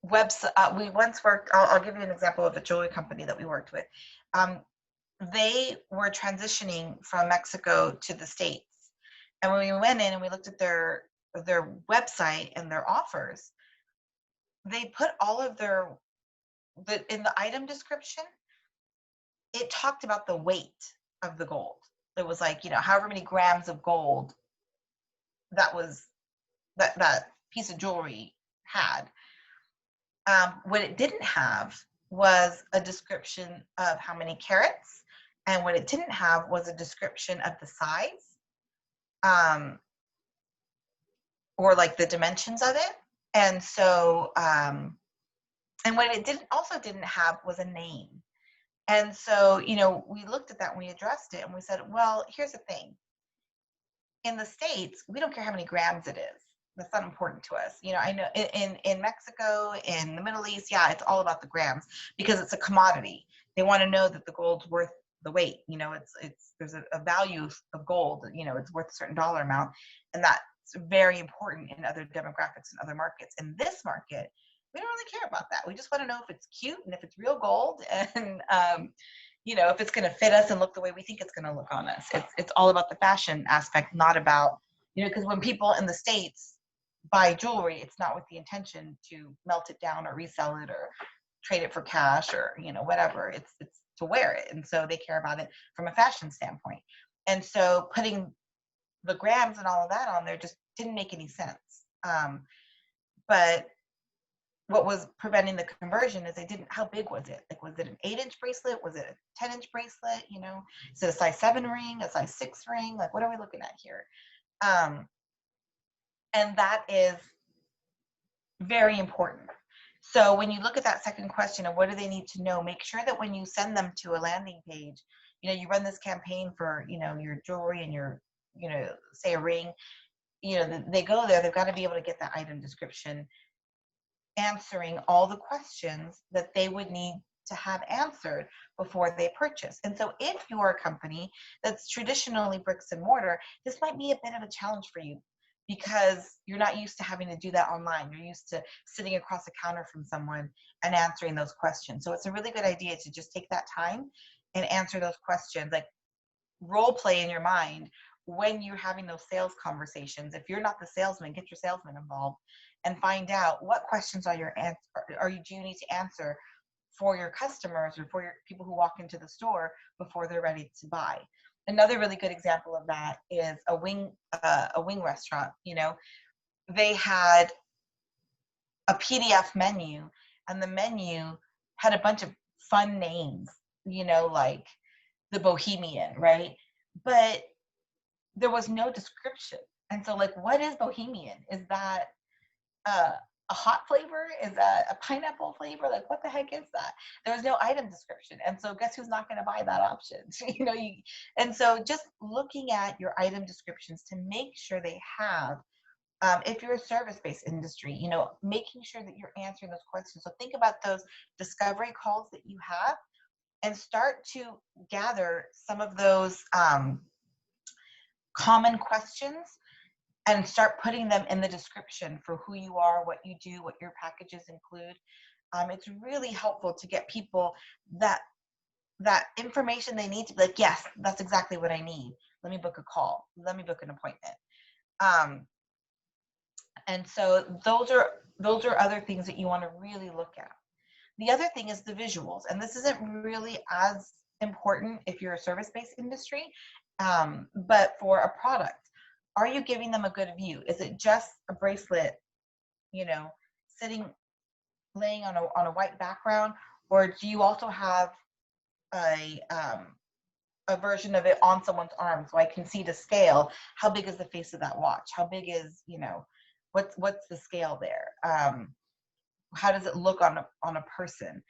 website, we once worked, I'll give you an example of a jewelry company that we worked with. They were transitioning from Mexico to the States. And when we went in and we looked at their website and their offers, they put all of their in the item description, it talked about the weight of the gold. It was like, however many grams of gold that piece of jewelry had. What it didn't have was a description of how many carats, and what it didn't have was a description of the size, or like the dimensions of it. And so, and what it also didn't have was a name. And so, we looked at that and we addressed it and we said, well, here's the thing. In the States, we don't care how many grams it is. That's not important to us. I know in Mexico, in the Middle East, yeah, it's all about the grams because it's a commodity. They want to know that the gold's worth the weight. There's a value of gold. It's worth a certain dollar amount, and that's very important in other demographics and other markets. In this market, we don't really care about that. We just want to know if it's cute and if it's real gold, and if it's going to fit us and look the way we think it's going to look on us. It's all about the fashion aspect, not about, because when people in the States buy jewelry, it's not with the intention to melt it down or resell it or trade it for cash or, whatever. It's to wear it. And so they care about it from a fashion standpoint. And so putting the grams and all of that on there just didn't make any sense. But what was preventing the conversion is how big was it? Like, was it an 8-inch bracelet? Was it a 10-inch bracelet? Is it a size 7 ring, a size 6 ring? Like, what are we looking at here? And that is very important. So when you look at that second question of what do they need to know, make sure that when you send them to a landing page, you run this campaign for, your jewelry and your, say a ring, they go there, they've got to be able to get that item description answering all the questions that they would need to have answered before they purchase. And so if you're a company that's traditionally bricks and mortar, this might be a bit of a challenge for you because you're not used to having to do that online. You're used to sitting across the counter from someone and answering those questions. So it's a really good idea to just take that time and answer those questions, like role play in your mind when you're having those sales conversations. If you're not the salesman, get your salesman involved and find out what questions do you need to answer for your customers or for your people who walk into the store before they're ready to buy. Another really good example of that is a wing restaurant. They had a PDF menu, and the menu had a bunch of fun names, like the Bohemian, right? But there was no description. And so, like, what is Bohemian? Is that a hot flavor? Is that a pineapple flavor? Like, what the heck is that? There was no item description. And so guess who's not going to buy that option? And so just looking at your item descriptions to make sure they have, if you're a service-based industry, making sure that you're answering those questions. So think about those discovery calls that you have and start to gather some of those common questions and start putting them in the description for who you are, what you do, what your packages include. It's really helpful to get people that information they need to be like, yes, that's exactly what I need. Let me book a call. Let me book an appointment. And so those are other things that you want to really look at. The other thing is the visuals, and this isn't really as important if you're a service-based industry, but for a product. Are you giving them a good view? Is it just a bracelet, laying on a white background, or do you also have a version of it on someone's arm so I can see the scale? How big is the face of that watch? How big is, what's the scale there? How does it look on a person?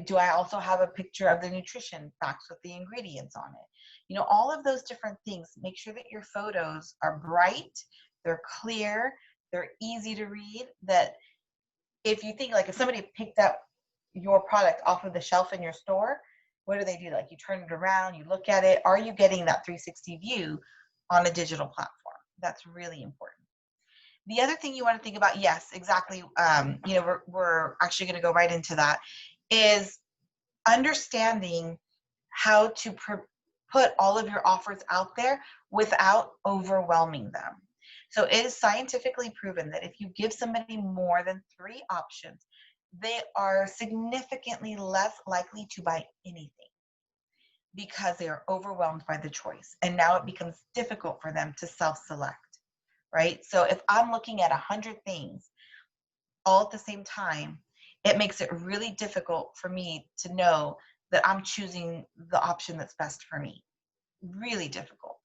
Do I also have a picture of the nutrition facts with the ingredients on it? All of those different things. Make sure that your photos are bright, they're clear, they're easy to read. That if you think, like, if somebody picked up your product off of the shelf in your store, what do? Like, you turn it around, you look at it. Are you getting that 360 view on a digital platform? That's really important. The other thing you want to think about, yes, exactly. We're actually going to go right into that, is understanding how to put all of your offers out there without overwhelming them. So it is scientifically proven that if you give somebody more than 3 options, they are significantly less likely to buy anything because they are overwhelmed by the choice. And now it becomes difficult for them to self-select, right? So if I'm looking at 100 things all at the same time, it makes it really difficult for me to know that I'm choosing the option that's best for me. Really difficult.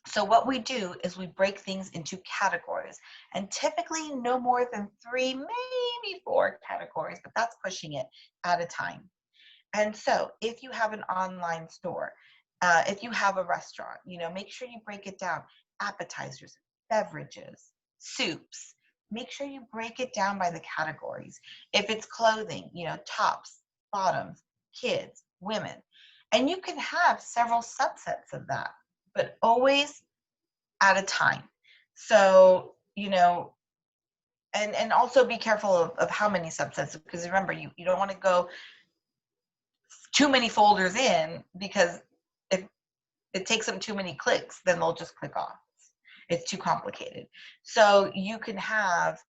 So what we do is we break things into categories, and typically no more than 3, maybe 4 categories, but that's pushing it at a time. And so if you have an online store, if you have a restaurant, make sure you break it down. Appetizers, beverages, soups, make sure you break it down by the categories. If it's clothing, tops, bottoms, kids, women. And you can have several subsets of that, but always at a time. So, and also be careful of how many subsets, because remember, you don't want to go too many folders in, because if it takes them too many clicks, then they'll just click off. It's too complicated. So you can have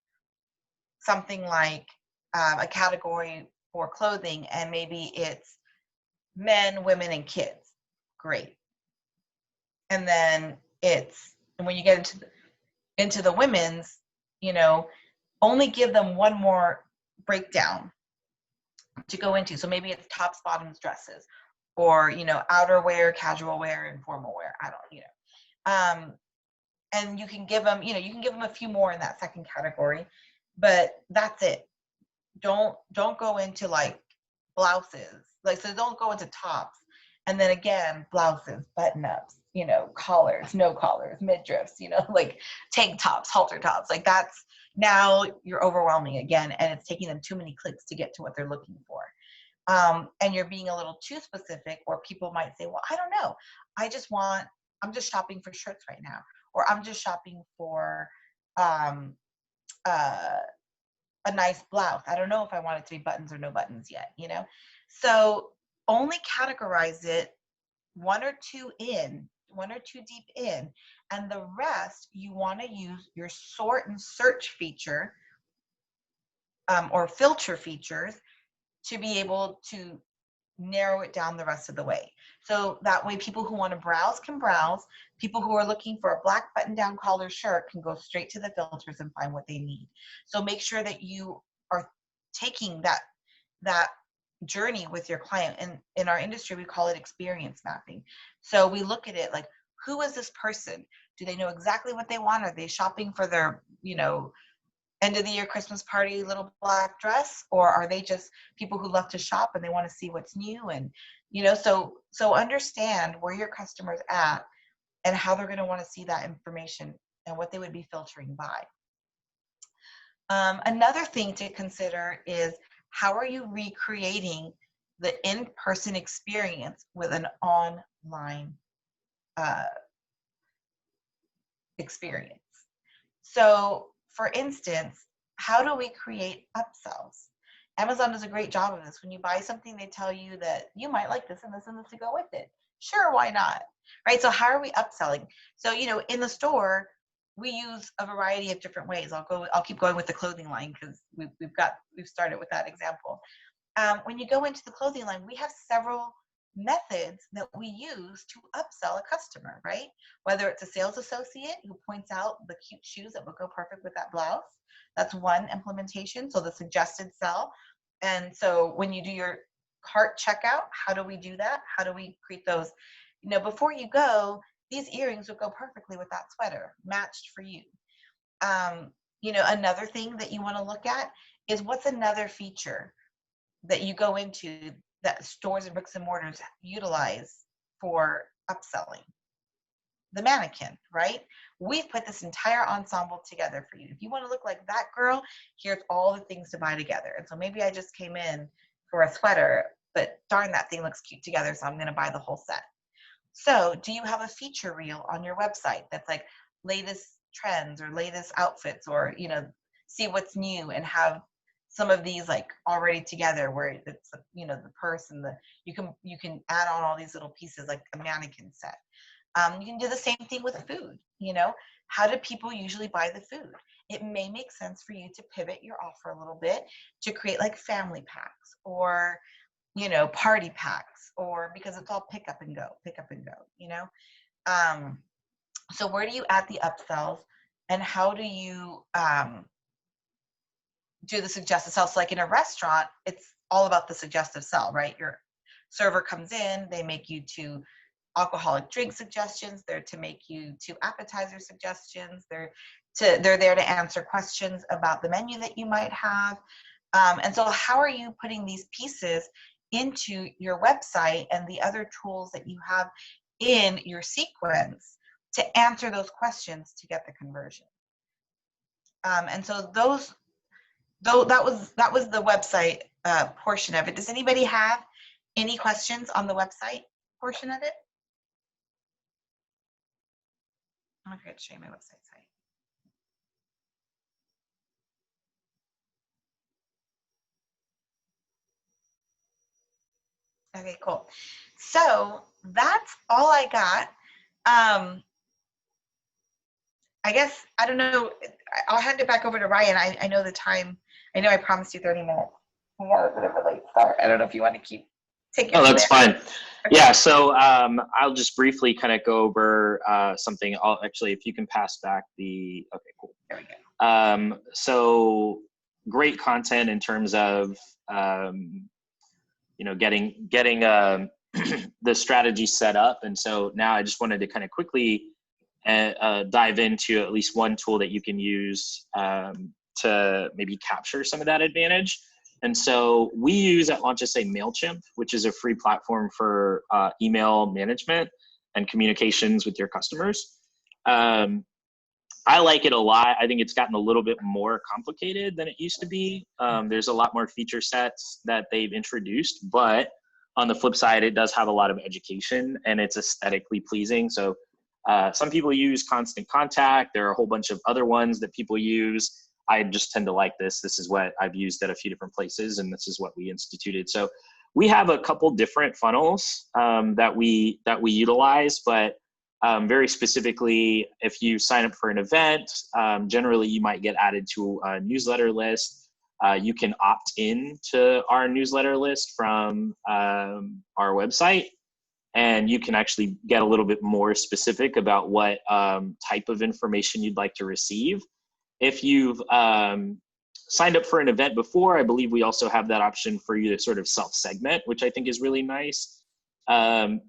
something like a category for clothing, and maybe it's men, women, and kids. Great. And then and when you get into the women's, only give them one more breakdown to go into. So maybe it's tops, bottoms, dresses, or outerwear, casual wear, and formal wear. I don't, and you can give them, a few more in that second category, but that's it. Don't go into like blouses, so don't go into tops, and then again blouses, button-ups, collars, no collars, midriffs, like tank tops, halter tops. Like that's, now you're overwhelming again, and it's taking them too many clicks to get to what they're looking for. And you're being a little too specific, or people might say, well, I don't know, I'm just shopping for shirts right now, or I'm just shopping for a nice blouse. I don't know if I want it to be buttons or no buttons yet, So only categorize it 1 or 2 deep in, and the rest you want to use your sort and search feature or filter features to be able to narrow it down the rest of the way. So that way people who want to browse can browse. People who are looking for a black button-down collar shirt can go straight to the filters and find what they need. So make sure that you are taking that journey with your client. And in our industry, we call it experience mapping. So we look at it like, who is this person? Do they know exactly what they want? Are they shopping for their, end of the year Christmas party little black dress, or are they just people who love to shop and they want to see what's new? And so understand where your customer's at and how they're going to want to see that information and what they would be filtering by. Another thing to consider is, how are you recreating the in-person experience with an online experience? So for instance, how do we create upsells? Amazon does a great job of this. When you buy something, they tell you that you might like this and this and this to go with it. Sure, why not? Right? So how are we upselling? So, in the store, we use a variety of different ways. I'll keep going with the clothing line because we've started with that example. When you go into the clothing line, we have several methods that we use to upsell a customer, right? Whether it's a sales associate who points out the cute shoes that would go perfect with that blouse. That's one implementation. So the suggested sell. And so when you do your cart checkout, how do we do that? How do we create those? Before you go, these earrings would go perfectly with that sweater, matched for you. Another thing that you want to look at is, what's another feature that you go into that stores and bricks and mortars utilize for upselling? The mannequin, right? We've put this entire ensemble together for you. If you want to look like that girl, here's all the things to buy together. And so maybe I just came in for a sweater, but darn, that thing looks cute together, so I'm going to buy the whole set. So do you have a feature reel on your website that's like latest trends or latest outfits, or see what's new, and have some of these like already together, where it's the purse and you can add on all these little pieces like a mannequin set. You can do the same thing with food. How do people usually buy the food? it may make sense for you to pivot your offer a little bit to create like family packs or, you know, party packs, or because it's all pick up and go, you know? So where do you add the upsells, and how do you do the suggested sell? So like in a restaurant, it's all about the suggestive sell, right? Your server comes in, they make you 2 alcoholic drink suggestions, they're to make you 2 appetizer suggestions, they're there to answer questions about the menu that you might have. And so how are you putting these pieces into your website and the other tools that you have in your sequence to answer those questions to get the conversion? And so that was the website portion of it. Does anybody have any questions on the website portion of it? I'm going to show you my website site. Okay, cool. So that's all I got. I guess, I don't know, I'll hand it back over to Ryan. I know the time. I know I promised you 30 minutes. We got a bit of a late start. I don't know if you want to keep taking it. Oh, that's there. fine. Okay. Yeah, so I'll just briefly kind of go over something. Actually, if you can pass back the, okay, cool. There we go. So great content in terms of, you know, getting the strategy set up. And so now I just wanted to kind of quickly dive into at least one tool that you can use to maybe capture some of that advantage. And so we use at LaunchSA Mailchimp, which is a free platform for email management and communications with your customers. I like it a lot. I think it's gotten a little bit more complicated than it used to be. There's a lot more feature sets that they've introduced, but on the flip side, it does have a lot of education and it's aesthetically pleasing. So some people use Constant Contact. There are a whole bunch of other ones that people use. I just tend to like this. This is what I've used at a few different places, and this is what we instituted. So we have a couple different funnels that we utilize, but very specifically, if you sign up for an event, generally you might get added to a newsletter list. You can opt in to our newsletter list from our website, and you can actually get a little bit more specific about what type of information you'd like to receive. If you've signed up for an event before, I believe we also have that option for you to sort of self-segment, which I think is really nice. And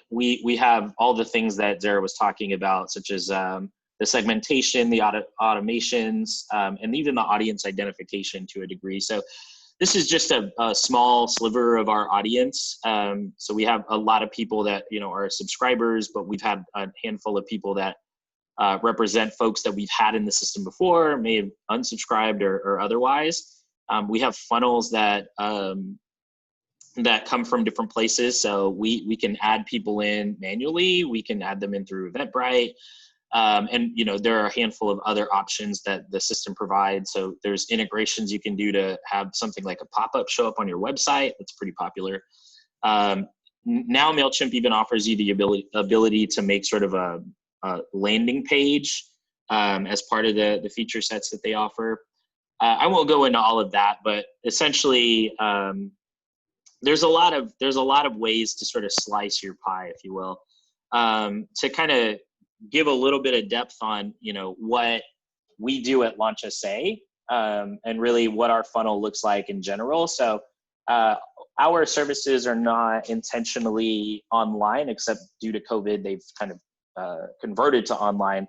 we have all the things that Zahra was talking about, such as the segmentation, the automations, and even the audience identification to a degree. So this is just a small sliver of our audience. So we have a lot of people that, you know, are subscribers, but we've had a handful of people that represent folks that we've had in the system before, may have unsubscribed or otherwise. We have funnels that come from different places. So we can add people in manually. We can add them in through Eventbrite. And, you know, there are a handful of other options that the system provides. So there's integrations you can do to have something like a pop-up show up on your website. That's pretty popular. Now Mailchimp even offers you the ability to make sort of a landing page as part of the feature sets that they offer. I won't go into all of that, but essentially, there's a lot of ways to sort of slice your pie, if you will, to kind of give a little bit of depth on, you know, what we do at LaunchSA and really what our funnel looks like in general. So our services are not intentionally online, except due to COVID, they've kind of converted to online.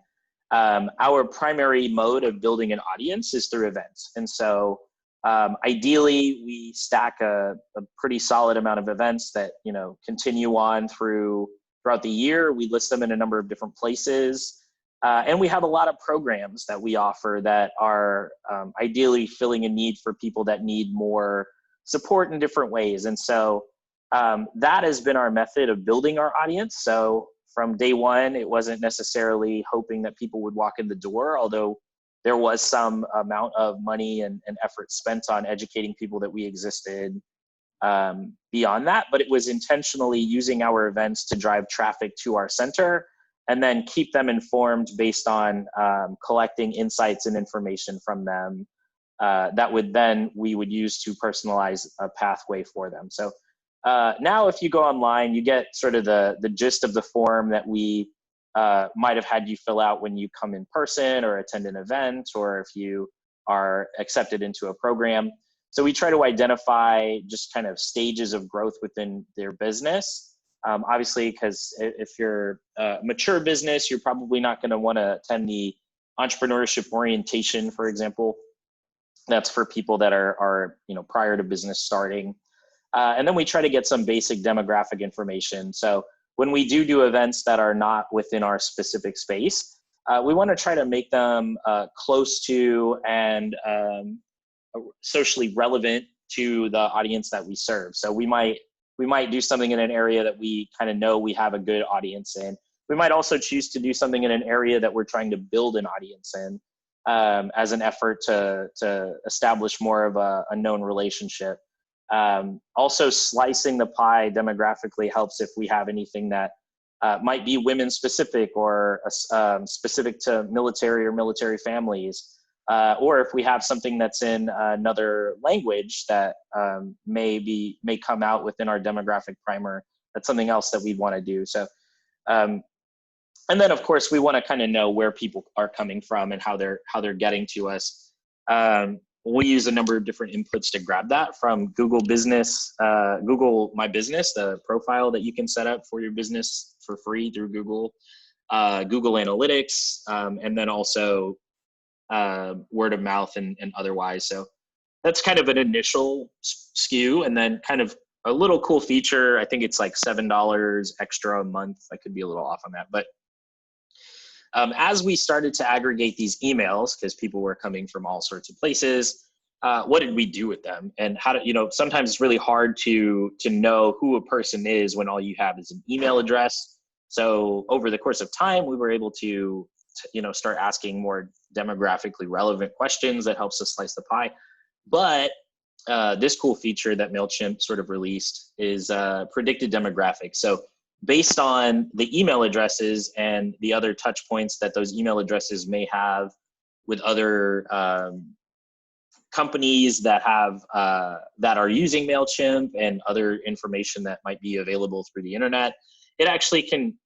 Our primary mode of building an audience is through events. And so ideally, we stack a pretty solid amount of events that, you know, continue on throughout the year. We list them in a number of different places. And we have a lot of programs that we offer that are ideally filling a need for people that need more support in different ways. And so that has been our method of building our audience. So from day one, it wasn't necessarily hoping that people would walk in the door, although there was some amount of money and effort spent on educating people that we existed beyond that, but it was intentionally using our events to drive traffic to our center and then keep them informed based on collecting insights and information from them that we would use to personalize a pathway for them. So now if you go online, you get sort of the gist of the form that we might have had you fill out when you come in person or attend an event, or if you are accepted into a program. So we try to identify just kind of stages of growth within their business. Obviously, because if you're a mature business, you're probably not going to want to attend the entrepreneurship orientation, for example. That's for people that are prior to business starting. And then we try to get some basic demographic information. So when we do events that are not within our specific space, we want to try to make them close to and socially relevant to the audience that we serve. So we might do something in an area that we kind of know we have a good audience in. We might also choose to do something in an area that we're trying to build an audience in as an effort to establish more of a known relationship. Also, slicing the pie demographically helps if we have anything that might be women specific or specific to military or military families. Or if we have something that's in another language that may come out within our demographic primer, that's something else that we want to do. So, and then of course we want to kind of know where people are coming from and how they're getting to us. We use a number of different inputs to grab that from Google Business, Google My Business, the profile that you can set up for your business for free through Google, Google Analytics, and then also word of mouth and otherwise. So that's kind of an initial SKU, and then kind of a little cool feature. I think it's like $7 extra a month. I could be a little off on that, but as we started to aggregate these emails, because people were coming from all sorts of places, what did we do with them? And how to, sometimes it's really hard to know who a person is when all you have is an email address. So over the course of time, we were able to start asking more demographically relevant questions that helps us slice the pie. But this cool feature that Mailchimp sort of released is predicted demographics. So based on the email addresses and the other touch points that those email addresses may have with other companies that are using Mailchimp and other information that might be available through the internet, it actually can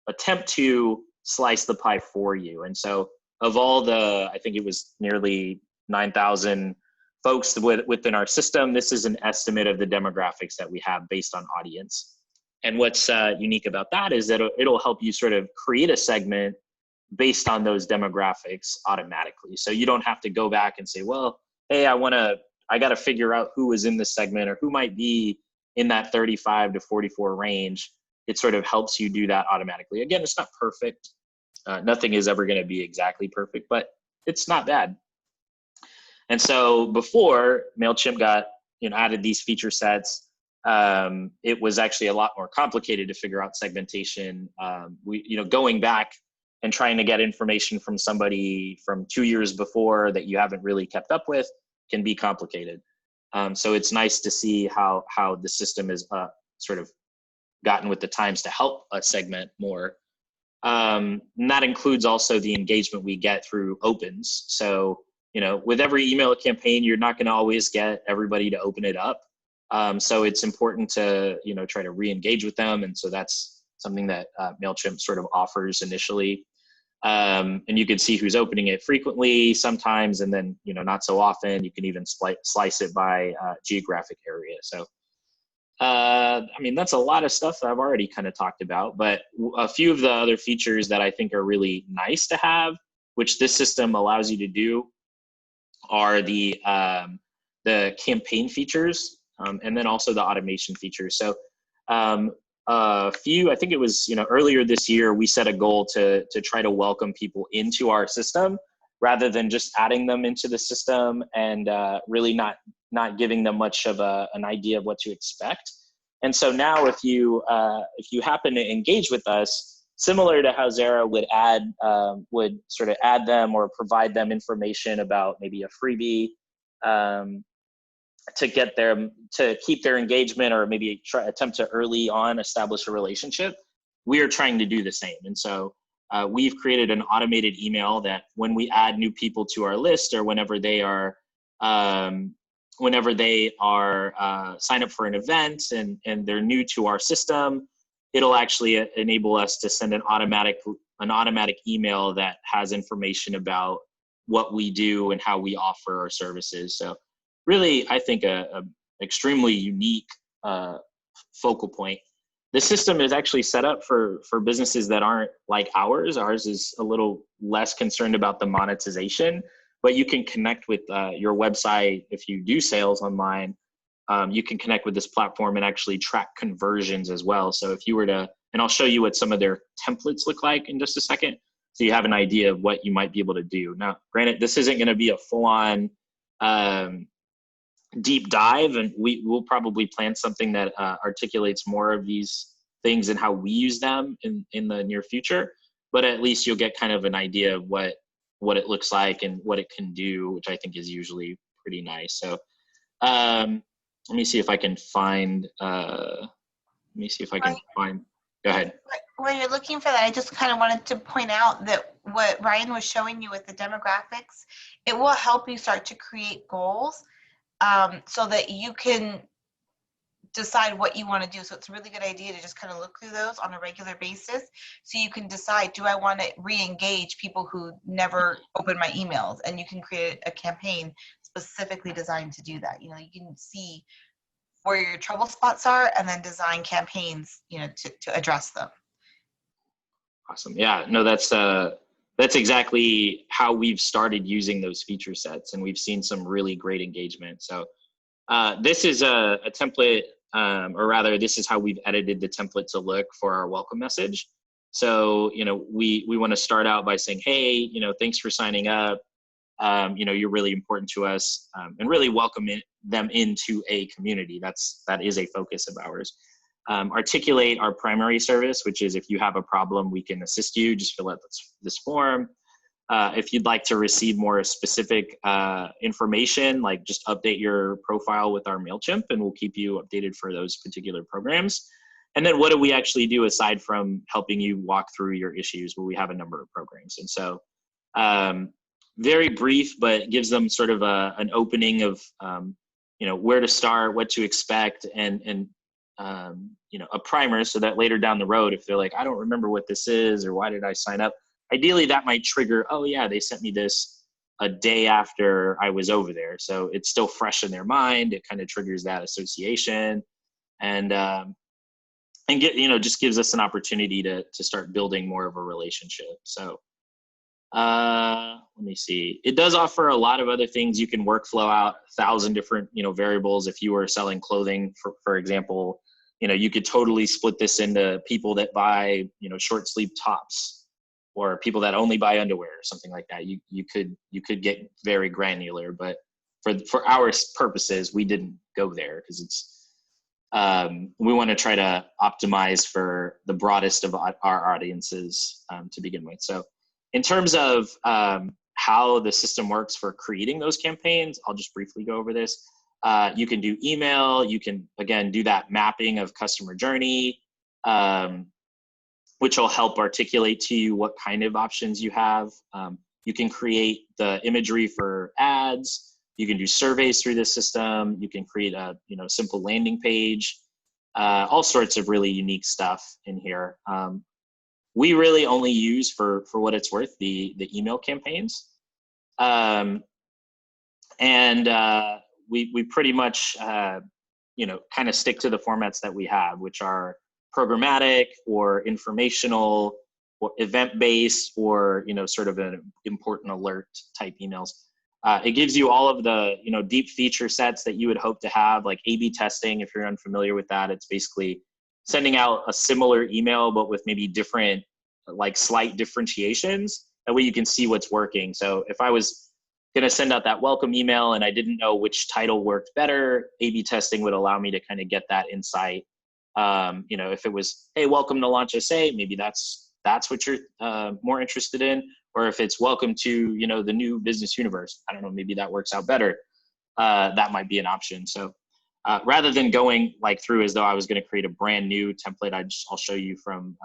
attempt to slice the pie for you. And so of all the, I think it was nearly 9,000 folks within our system, this is an estimate of the demographics that we have based on audience. And what's unique about that is that it'll help you sort of create a segment based on those demographics automatically. So you don't have to go back and say, well, hey, I got to figure out who is in this segment or who might be in that 35 to 44 range. It sort of helps you do that automatically. Again, it's not perfect. Nothing is ever going to be exactly perfect, but it's not bad. And so before Mailchimp got added these feature sets, it was actually a lot more complicated to figure out segmentation. Going back and trying to get information from somebody from 2 years before that you haven't really kept up with can be complicated. So it's nice to see how the system is sort of gotten with the times to help us segment more. And that includes also the engagement we get through opens. So, with every email campaign, you're not going to always get everybody to open it up. So it's important to, try to re-engage with them. And so that's something that Mailchimp sort of offers initially. And you can see who's opening it frequently sometimes, and then, not so often. You can even slice it by geographic area. So, that's a lot of stuff that I've already kind of talked about, but a few of the other features that I think are really nice to have, which this system allows you to do, are the campaign features, and then also the automation features. So I think it was, earlier this year, we set a goal to try to welcome people into our system rather than just adding them into the system and really not giving them much of an idea of what to expect. And so now if you happen to engage with us, similar to how Zahra would sort of add them or provide them information about maybe a freebie to get them to keep their engagement, or maybe attempt to early on establish a relationship, we are trying to do the same. And so we've created an automated email that when we add new people to our list, or whenever they are sign up for an event and they're new to our system, it'll actually enable us to send an automatic email that has information about what we do and how we offer our services. So really, I think a extremely unique focal point. The system is actually set up for businesses that aren't like ours. Ours is a little less concerned about the monetization, but you can connect with your website. If you do sales online, you can connect with this platform and actually track conversions as well. So if you were to, and I'll show you what some of their templates look like in just a second, so you have an idea of what you might be able to do. Now, granted, this isn't going to be a full-on deep dive, and we'll probably plan something that articulates more of these things and how we use them in the near future. But at least you'll get kind of an idea of what it looks like and what it can do, which I think is usually pretty nice. So let me see if I can find. Go ahead. When you're looking for that, I just kind of wanted to point out that what Ryan was showing you with the demographics, it will help you start to create goals so that you can decide what you want to do. So it's a really good idea to just kind of look through those on a regular basis so you can decide, do I want to re-engage people who never open my emails? And you can create a campaign specifically designed to do that. You know, you can see where your trouble spots are and then design campaigns, you know, to address them. Awesome. Yeah, no, that's exactly how we've started using those feature sets, and we've seen some really great engagement. So this is a template, or rather, this is how we've edited the template to look for our welcome message. So, you know, we want to start out by saying, hey, you know, thanks for signing up. You know, you're really important to us, and really welcome them into a community. That is a focus of ours. Articulate our primary service, which is if you have a problem, we can assist you. Just fill out this form. If you'd like to receive more specific information, like just update your profile with our Mailchimp, and we'll keep you updated for those particular programs. And then what do we actually do aside from helping you walk through your issues? Well, we have a number of programs. And so very brief, but gives them sort of an opening of, you know, where to start, what to expect, and you know, a primer so that later down the road, if they're like, I don't remember what this is, or why did I sign up? Ideally, that might trigger, oh yeah, they sent me this a day after I was over there. So it's still fresh in their mind. It kind of triggers that association, and just gives us an opportunity to start building more of a relationship. So let me see. It does offer a lot of other things. You can workflow out 1,000 different, you know, variables. If you were selling clothing, for example, you know, you could totally split this into people that buy, you know, short sleeve tops, or people that only buy underwear, or something like that. You could get very granular, but for our purposes, we didn't go there because it's we want to try to optimize for the broadest of our audiences to begin with. So in terms of how the system works for creating those campaigns, I'll just briefly go over this. You can do email. You can, again, do that mapping of customer journey, which will help articulate to you what kind of options you have. You can create the imagery for ads. You can do surveys through the system. You can create a simple landing page. All sorts of really unique stuff in here. We really only use, for what it's worth, the email campaigns. We pretty much kind of stick to the formats that we have, which are programmatic or informational or event-based, or sort of an important alert type emails. It gives you all of the deep feature sets that you would hope to have, like A/B testing. If you're unfamiliar with that, it's basically sending out a similar email but with maybe different, like, slight differentiations. That way you can see what's working. So if I was going to send out that welcome email and I didn't know which title worked better, A/B testing would allow me to kind of get that insight. If it was, hey, welcome to Launch SA, maybe that's what you're more interested in. Or if it's welcome to, the new business universe, I don't know, maybe that works out better. That might be an option. So rather than going like through as though I was going to create a brand new template, I'll show you from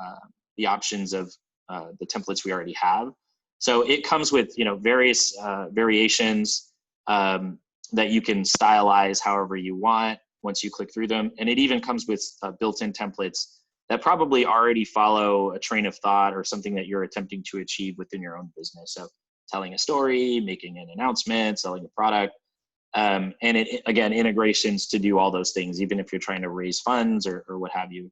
the options of the templates we already have. So it comes with, you know, various variations that you can stylize however you want once you click through them. And it even comes with built-in templates that probably already follow a train of thought or something that you're attempting to achieve within your own business. So telling a story, making an announcement, selling a product, and it, again, integrations to do all those things, even if you're trying to raise funds or what have you.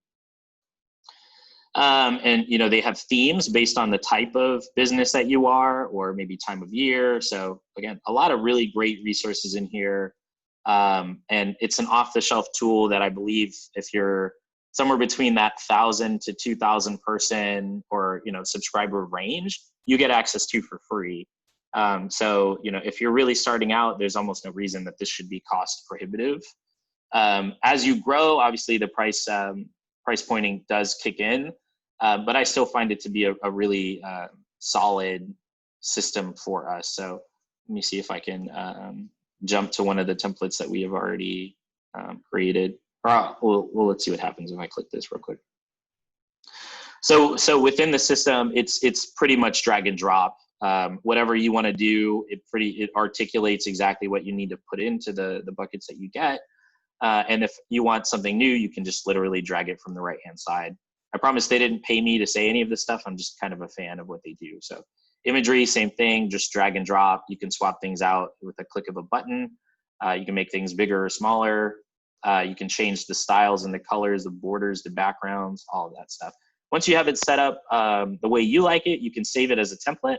And, you know, they have themes based on the type of business that you are, or maybe time of year. So again, a lot of really great resources in here. And it's an off-the-shelf tool that I believe if you're somewhere between that 1,000 to 2,000 person or, you know, subscriber range, you get access to for free. So, you know, if you're really starting out, there's almost no reason that this should be cost prohibitive. As you grow, obviously the price pointing does kick in, but I still find it to be a really solid system for us. So let me see if I can jump to one of the templates that we have already created. Or let's see what happens if I click this real quick. So within the system, it's pretty much drag and drop. Whatever you want to do, it articulates exactly what you need to put into the buckets that you get. And if you want something new, you can just literally drag it from the right-hand side. I promise they didn't pay me to say any of this stuff. I'm just kind of a fan of what they do. So imagery, same thing, just drag and drop. You can swap things out with a click of a button. You can make things bigger or smaller. You can change the styles and the colors, the borders, the backgrounds, all of that stuff. Once you have it set up the way you like it, you can save it as a template.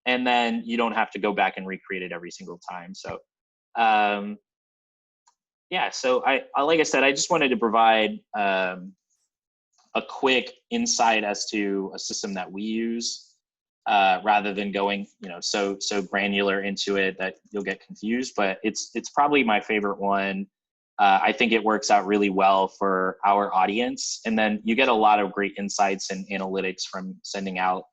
And then you don't have to go back and recreate it every single time. So yeah, so I like I said, I just wanted to provide a quick insight as to a system that we use, rather than going, you know, so granular into it that you'll get confused. But it's probably my favorite one. I think it works out really well for our audience, and then you get a lot of great insights and analytics from sending out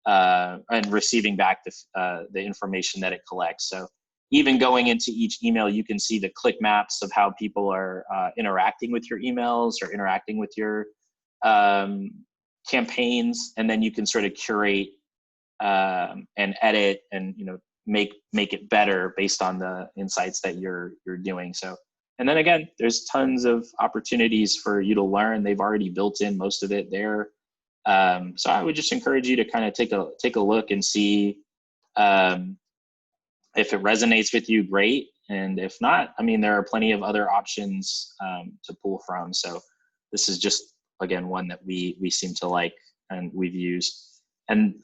and receiving back the information that it collects. So even going into each email, you can see the click maps of how people are interacting with your emails or interacting with your campaigns, and then you can sort of curate and edit and, you know, make it better based on the insights that you're doing. So, and then again, there's tons of opportunities for you to learn. They've already built in most of it there. So I would just encourage you to kind of take a look and see if it resonates with you, great. And if not, I mean, there are plenty of other options to pull from. So this is just, again, one that we seem to like and we've used. And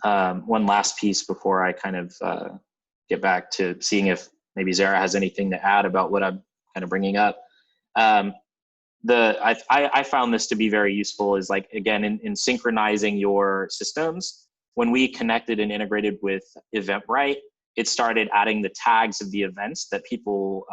one last piece before I kind of get back to seeing if maybe Zahra has anything to add about what I'm kind of bringing up. I found this to be very useful is like, again, in synchronizing your systems, when we connected and integrated with Eventbrite, it started adding the tags of the events that people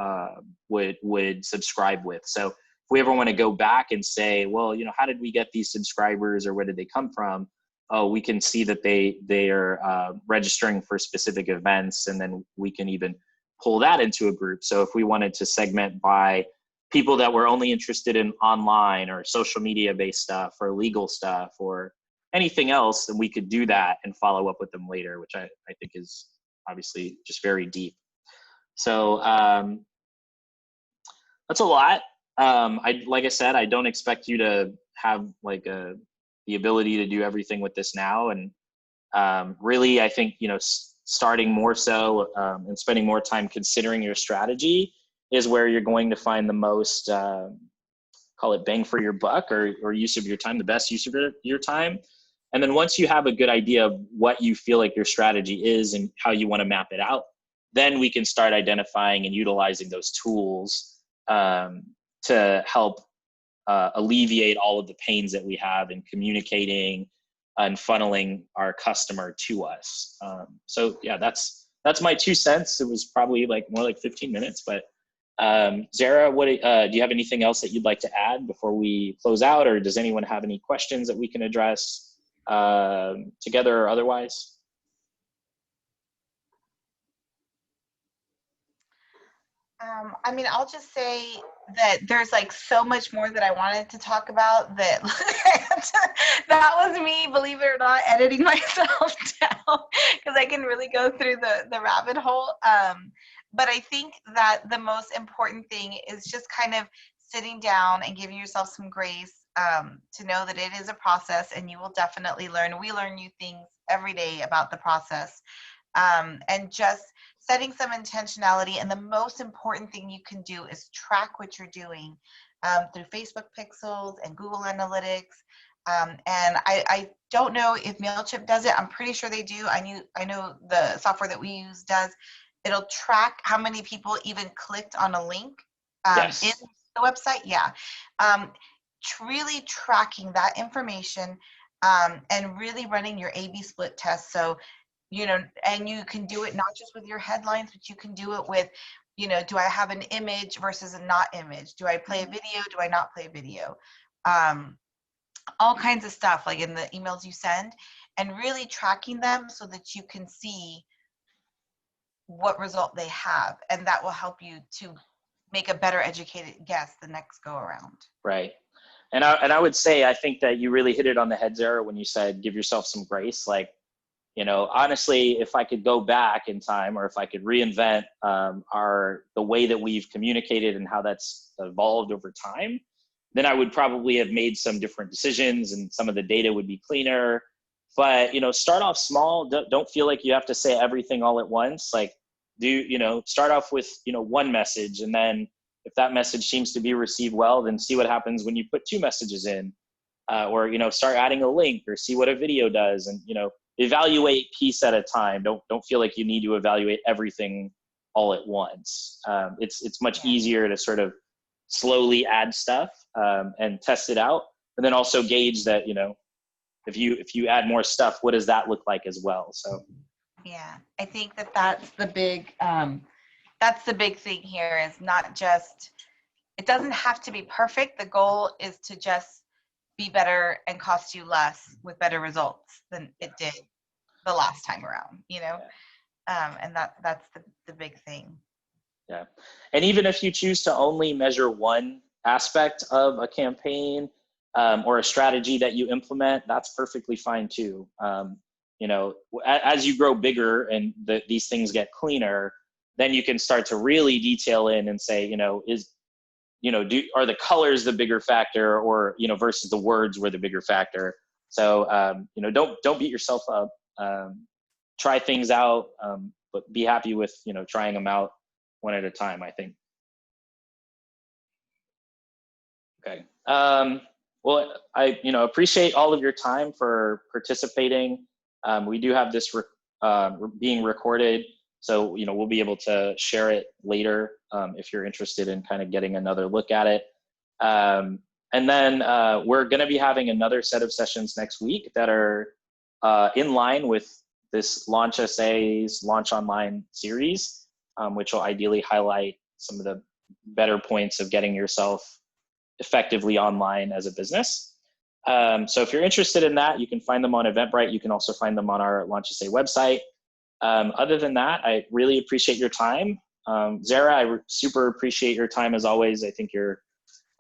would subscribe with. So if we ever want to go back and say, well, you know, how did we get these subscribers or where did they come from? Oh, we can see that they are registering for specific events, and then we can even pull that into a group. So if we wanted to segment by people that were only interested in online or social media based stuff or legal stuff or anything else, then we could do that and follow up with them later, which I think is obviously just very deep. So that's a lot. Like I said, I don't expect you to have like the ability to do everything with this now. And really, I think, you know, starting more so and spending more time considering your strategy is where you're going to find the most, call it bang for your buck or use of your time, the best use of your time. And then once you have a good idea of what you feel like your strategy is and how you want to map it out, then we can start identifying and utilizing those tools to help alleviate all of the pains that we have in communicating and funneling our customer to us. So yeah, that's my 2 cents. It was probably more like 15 minutes, but Zahra, do you have anything else that you'd like to add before we close out, or does anyone have any questions that we can address together or otherwise? I mean, I'll just say that there's like so much more that I wanted to talk about that that was me, believe it or not, editing myself down because I can really go through the rabbit hole. But I think that the most important thing is just kind of sitting down and giving yourself some grace to know that it is a process and you will definitely learn. We learn new things every day about the process. And just setting some intentionality. And the most important thing you can do is track what you're doing through Facebook Pixels and Google Analytics. And I don't know if Mailchimp does it. I'm pretty sure they do. I know the software that we use does. It'll track how many people even clicked on a link Yes. in the website. Yeah. Really tracking that information and really running your A/B split test. So, you know, and you can do it not just with your headlines, but you can do it with, you know, do I have an image versus a not image? Do I play a video? Do I not play a video? All kinds of stuff like in the emails you send, and really tracking them so that you can see what result they have. And that will help you to make a better educated guess the next go around. Right. And I would say, I think that you really hit it on the head, Zahra, when you said, give yourself some grace. Like, you know, honestly, if I could go back in time, or if I could reinvent the way that we've communicated and how that's evolved over time, then I would probably have made some different decisions and some of the data would be cleaner. But, you know, start off small. Don't feel like you have to say everything all at once. Like, start off with, one message, and then if that message seems to be received well, then see what happens when you put 2 messages in, or, start adding a link, or see what a video does, and, evaluate piece at a time. Don't feel like you need to evaluate everything all at once. It's much easier to sort of slowly add stuff and test it out, and then also gauge that, if you add more stuff, what does that look like as well? So yeah, I think that's the big thing here, is not just, it doesn't have to be perfect. The goal is to just be better and cost you less with better results than it did the last time around, and that's the big thing. Yeah. And even if you choose to only measure one aspect of a campaign or a strategy that you implement, that's perfectly fine too. As you grow bigger and these things get cleaner, then you can start to really detail in and say, are the colors the bigger factor, or, versus the words were the bigger factor. So, don't beat yourself up. Try things out, but be happy with, trying them out one at a time, I think. Okay. Well, I, appreciate all of your time for participating. We do have this being recorded, so, we'll be able to share it later if you're interested in kind of getting another look at it. And then we're going to be having another set of sessions next week that are in line with this Launch Essays, Launch Online series, which will ideally highlight some of the better points of getting yourself effectively online as a business. So if you're interested in that, you can find them on Eventbrite. You can also find them on our Launch Essay website. Other than that, I really appreciate your time. Zahra, I super appreciate your time as always. I think you're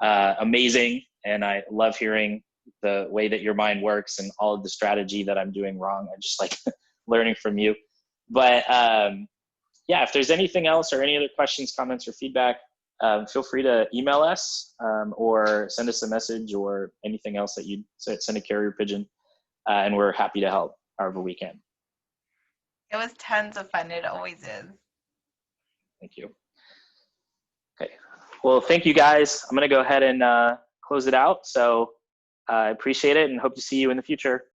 amazing, and I love hearing the way that your mind works and all of the strategy that I'm doing wrong. I just like learning from you. But yeah, if there's anything else or any other questions, comments, or feedback, feel free to email us or send us a message, or anything else that you'd send a carrier pigeon, and we're happy to help however we can. It was tons of fun. It always is. Thank you. Okay. Well, thank you guys. I'm going to go ahead and close it out. So I appreciate it and hope to see you in the future.